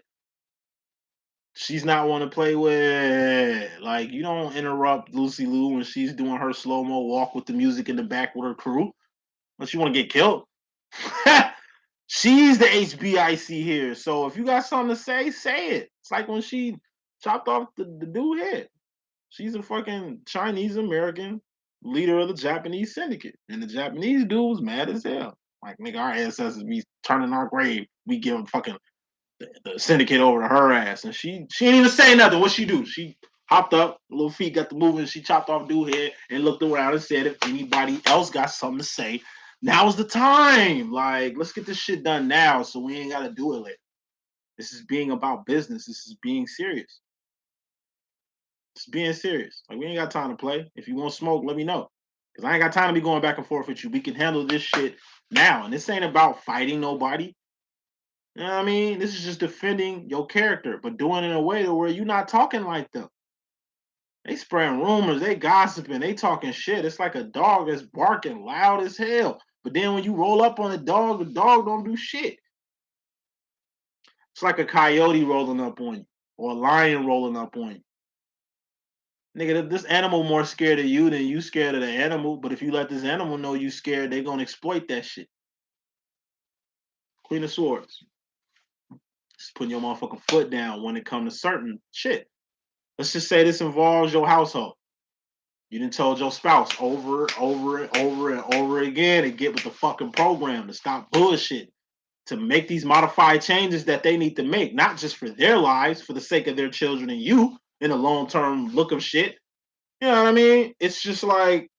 She's not want to play with. Like you don't interrupt Lucy Liu when she's doing her slow mo walk with the music in the back with her crew. Unless you want to get killed. She's the HBIC here. So if you got something to say it. It's like when she chopped off the dude head. She's a fucking Chinese American leader of the Japanese syndicate. And the Japanese dude was mad as hell. Like, nigga, our ancestors be turning our grave. We give fucking the syndicate over to her ass. And she didn't even say nothing. What she do? She hopped up, little feet got the movement. She chopped off dude head and looked around and said, if anybody else got something to say, now's the time. Like, let's get this shit done now so we ain't got to do it later. This is being about business. This is being serious. It's being serious. Like, we ain't got time to play. If you want smoke, let me know. Because I ain't got time to be going back and forth with you. We can handle this shit now. And this ain't about fighting nobody. You know what I mean? This is just defending your character, but doing it in a way to where you're not talking like them. They spreading rumors, they gossiping, they talking shit. It's like a dog that's barking loud as hell. But then when you roll up on the dog don't do shit. It's like a coyote rolling up on you or a lion rolling up on you. Nigga, this animal more scared of you than you scared of the animal. But if you let this animal know you scared, they gonna exploit that shit. Queen of Swords. Just putting your motherfucking foot down when it comes to certain shit. Let's just say this involves your household. You done told your spouse over and over again to get with the fucking program, to stop bullshit, to make these modified changes that they need to make, not just for their lives, for the sake of their children and you in a long-term look of shit. You know what I mean? It's just like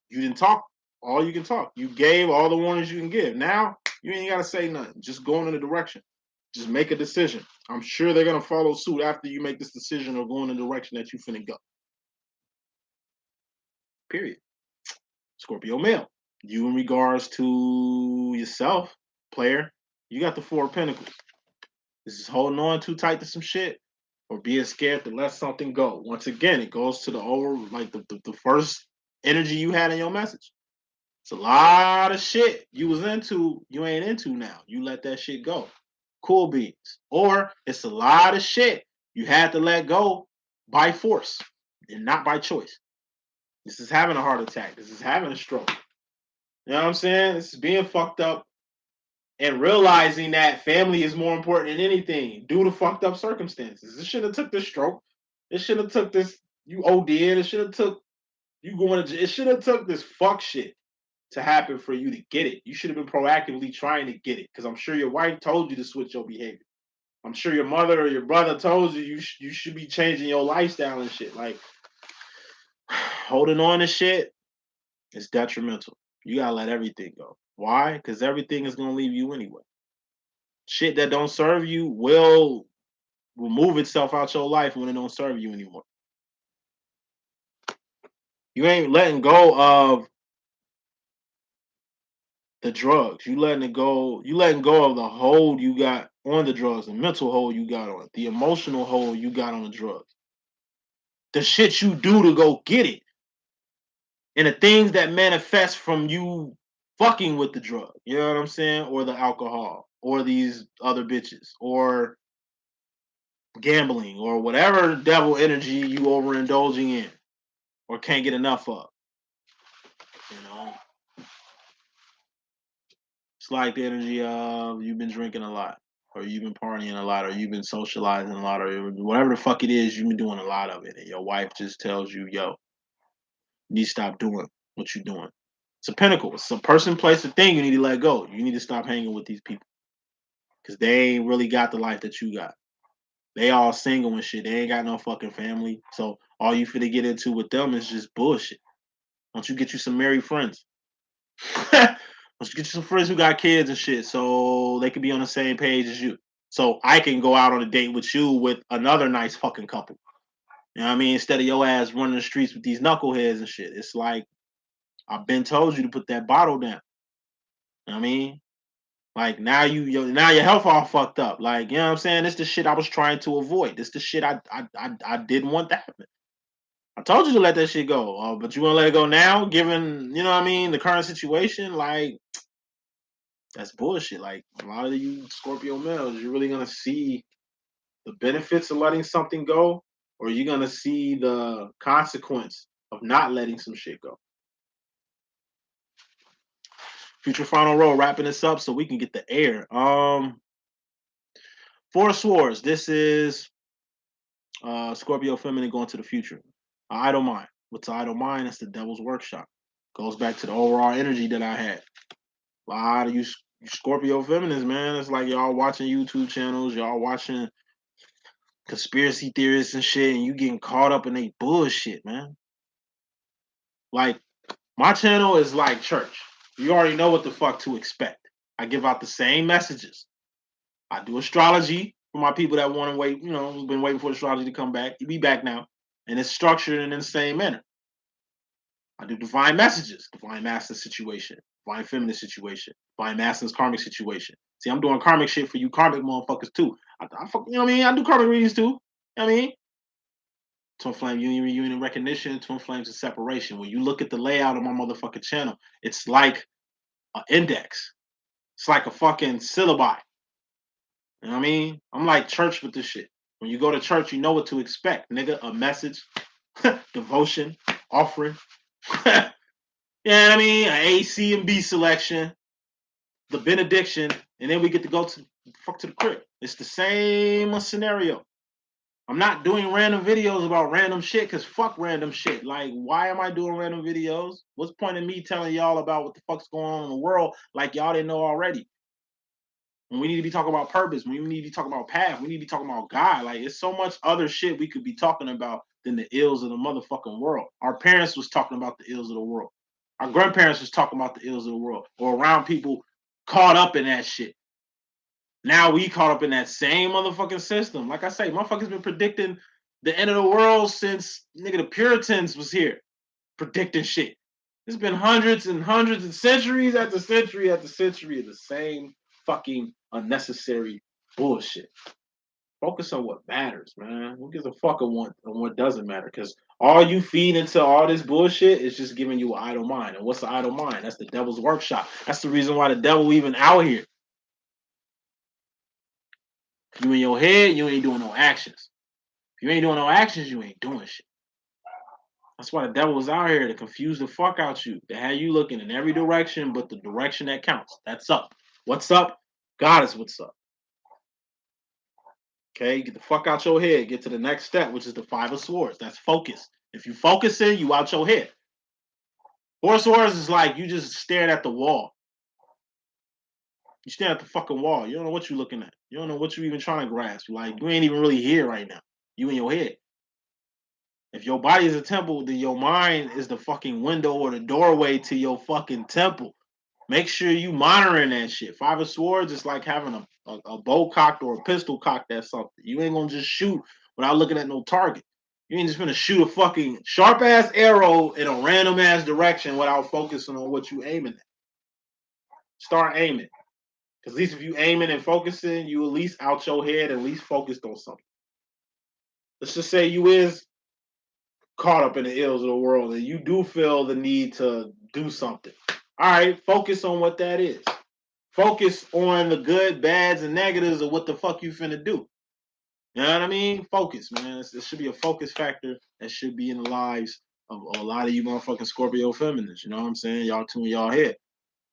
you didn't talk all you can talk. You gave all the warnings you can give. Now you ain't gotta say nothing. Just go in a direction. Just make a decision. I'm sure they're gonna follow suit after you make this decision or go in the direction that you finna go. Period. Scorpio male. You in regards to yourself, player, you got the Four of Pentacles. This is holding on too tight to some shit or being scared to let something go. Once again, it goes to the over like the first energy you had in your message. It's a lot of shit you was into, you ain't into now. You let that shit go. Cool beans. Or it's a lot of shit you had to let go by force and not by choice. This is having a heart attack. This is having a stroke. You know what I'm saying? This is being fucked up and realizing that family is more important than anything due to fucked up circumstances. It should have took this stroke. It should have took this you OD. It should have took you going to. It should have took this fuck shit to happen for you to get it. You should have been proactively trying to get it because I'm sure your wife told you to switch your behavior. I'm sure your mother or your brother told you you should be changing your lifestyle and shit. Like holding on to shit is detrimental. You gotta let everything go. Why? Because everything is gonna leave you anyway. Shit that don't serve you will remove itself out your life when it don't serve you anymore. You ain't letting go of the drugs. You letting it go. You letting go of the hold you got on the drugs, the mental hold you got on it, the emotional hold you got on the drugs, the shit you do to go get it, and the things that manifest from you fucking with the drug. You know what I'm saying? Or the alcohol, or these other bitches, or gambling, or whatever devil energy you overindulging in, or can't get enough of. You know, it's like the energy of you've been drinking a lot, or you've been partying a lot, or you've been socializing a lot, or whatever the fuck it is, you've been doing a lot of it, and your wife just tells you, "Yo, you need to stop doing what you're doing." It's a pinnacle. It's a person, place, a thing. You need to let go. You need to stop hanging with these people because they ain't really got the life that you got. They all single and shit. They ain't got no fucking family. So all you finna get into with them is just bullshit. Don't you get you some married friends? Let's get you some friends who got kids and shit so they can be on the same page as you. So I can go out on a date with you with another nice fucking couple. You know what I mean? Instead of your ass running the streets with these knuckleheads and shit. It's like, I've been told you to put that bottle down. You know what I mean? Like now your health all fucked up. Like, you know what I'm saying? This the shit I was trying to avoid. This the shit I didn't want to happen. I told you to let that shit go, but you want to let it go now, given, you know what I mean, the current situation. Like, that's bullshit. Like, a lot of you Scorpio males, you're really gonna see the benefits of letting something go, or you're gonna see the consequence of not letting some shit go. Future final row, wrapping this up so we can get the air. Four of Swords. This is Scorpio feminine going to the future. Idle mind. What's idle mind? It's the devil's workshop. Goes back to the overall energy that I had. A lot of you Scorpio feminists, man. It's like y'all watching YouTube channels, y'all watching conspiracy theorists and shit, and you getting caught up in they bullshit, man. Like, my channel is like church. You already know what the fuck to expect. I give out the same messages. I do astrology for my people that want to wait, who've been waiting for astrology to come back. You be back now. And it's structured in the same manner. I do divine messages, divine master situation, divine feminine situation, divine masculine's karmic situation. See, I'm doing karmic shit for you karmic motherfuckers too. You know what I mean? I do karmic readings too. You know what I mean? Twin flame union, reunion, recognition, twin flames of separation. When you look at the layout of my motherfucking channel, it's like an index. It's like a fucking syllabi. You know what I mean? I'm like church with this shit. When you go to church, you know what to expect, nigga. A message, devotion, offering. Yeah, I mean, an A, C, and B selection, the benediction, and then we get to go to the crib. It's the same scenario. I'm not doing random videos about random shit because fuck random shit. Like, why am I doing random videos? What's the point of me telling y'all about what the fuck's going on in the world like y'all didn't know already? When we need to be talking about purpose, when we need to be talking about path, we need to be talking about God. Like, it's so much other shit we could be talking about than the ills of the motherfucking world. Our parents was talking about the ills of the world. Our grandparents was talking about the ills of the world, or around people caught up in that shit. Now we caught up in that same motherfucking system. Like I say, motherfuckers been predicting the end of the world since nigga the Puritans was here, predicting shit. It's been hundreds and hundreds and centuries after century after century of the same fucking unnecessary bullshit. Focus on what matters, man. Who gives a fuck on what doesn't matter? Because all you feed into all this bullshit is just giving you an idle mind. And what's the idle mind? That's the devil's workshop. That's the reason why the devil even out here. You in your head, you ain't doing no actions. If you ain't doing no actions, you ain't doing shit. That's why the devil was out here to confuse the fuck out you, to have you looking in every direction but the direction that counts. That's up. What's up? God is what's up. Okay, get the fuck out your head. Get to the next step, which is the Five of Swords. That's focus. If you focusing, you out your head. Four of Swords is like you just stared at the wall. You stare at the fucking wall. You don't know what you're looking at. You don't know what you're even trying to grasp. Like, you ain't even really here right now. You in your head. If your body is a temple, then your mind is the fucking window or the doorway to your fucking temple. Make sure you monitoring that shit. Five of Swords is like having a bow cocked or a pistol cocked at something. You ain't gonna just shoot without looking at no target. You ain't just gonna shoot a fucking sharp ass arrow in a random ass direction without focusing on what you aiming at. Start aiming. Because at least if you aiming and focusing, you at least out your head, at least focused on something. Let's just say you is caught up in the ills of the world and you do feel the need to do something. All right, focus on what that is. Focus on the good, bads, and negatives of what the fuck you finna do. You know what I mean? Focus, man. It should be a focus factor that should be in the lives of a lot of you motherfucking Scorpio feminists. You know what I'm saying? Y'all too in y'all head.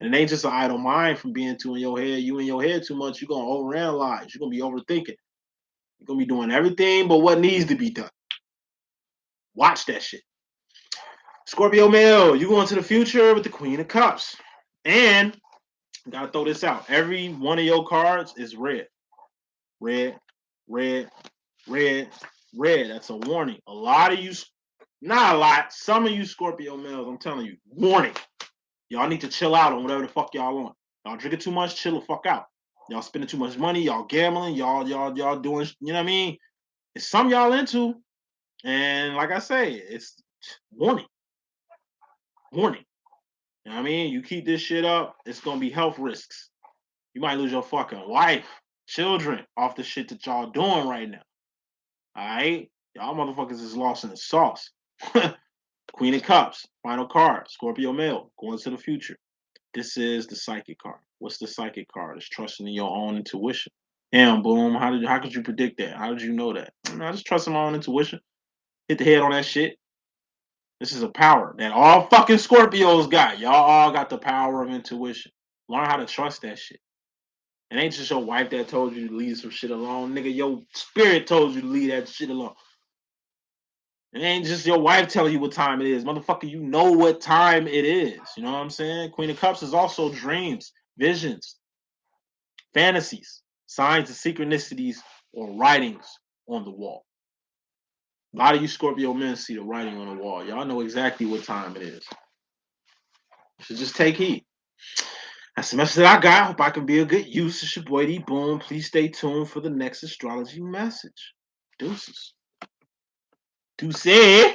And it ain't just an idle mind from being too in your head. You in your head too much, you're gonna overanalyze. You're gonna be overthinking. You're gonna be doing everything but what needs to be done. Watch that shit. Scorpio male, you go into the future with the Queen of Cups. And gotta throw this out. Every one of your cards is red. Red, red, red, red. That's a warning. A lot of you, not a lot, some of you Scorpio males, I'm telling you, warning. Y'all need to chill out on whatever the fuck y'all on. Y'all drinking too much, chill the fuck out. Y'all spending too much money, y'all gambling, y'all doing, you know what I mean? It's some y'all into. And like I say, it's warning. Warning. You know what I mean? You keep this shit up, it's gonna be health risks. You might lose your fucking wife, children off the shit that y'all doing right now. All right? Y'all motherfuckers is lost in the sauce. Queen of Cups, final card, Scorpio male, going to the future. This is the psychic card. What's the psychic card? It's trusting in your own intuition. Damn, Boom. How could you predict that? How did you know that? I just trust in my own intuition. Hit the head on that shit. This is a power that all fucking Scorpios got. Y'all all got the power of intuition. Learn how to trust that shit. It ain't just your wife that told you to leave some shit alone. Nigga, your spirit told you to leave that shit alone. It ain't just your wife telling you what time it is. Motherfucker, you know what time it is. You know what I'm saying? Queen of Cups is also dreams, visions, fantasies, signs of synchronicities, or writings on the wall. A lot of you Scorpio men see the writing on the wall. Y'all know exactly what time it is. So just take heed. That's the message that I got. Hope I can be a good use. It's your boy D.Boom. Please stay tuned for the next astrology message. Deuces. Deuces.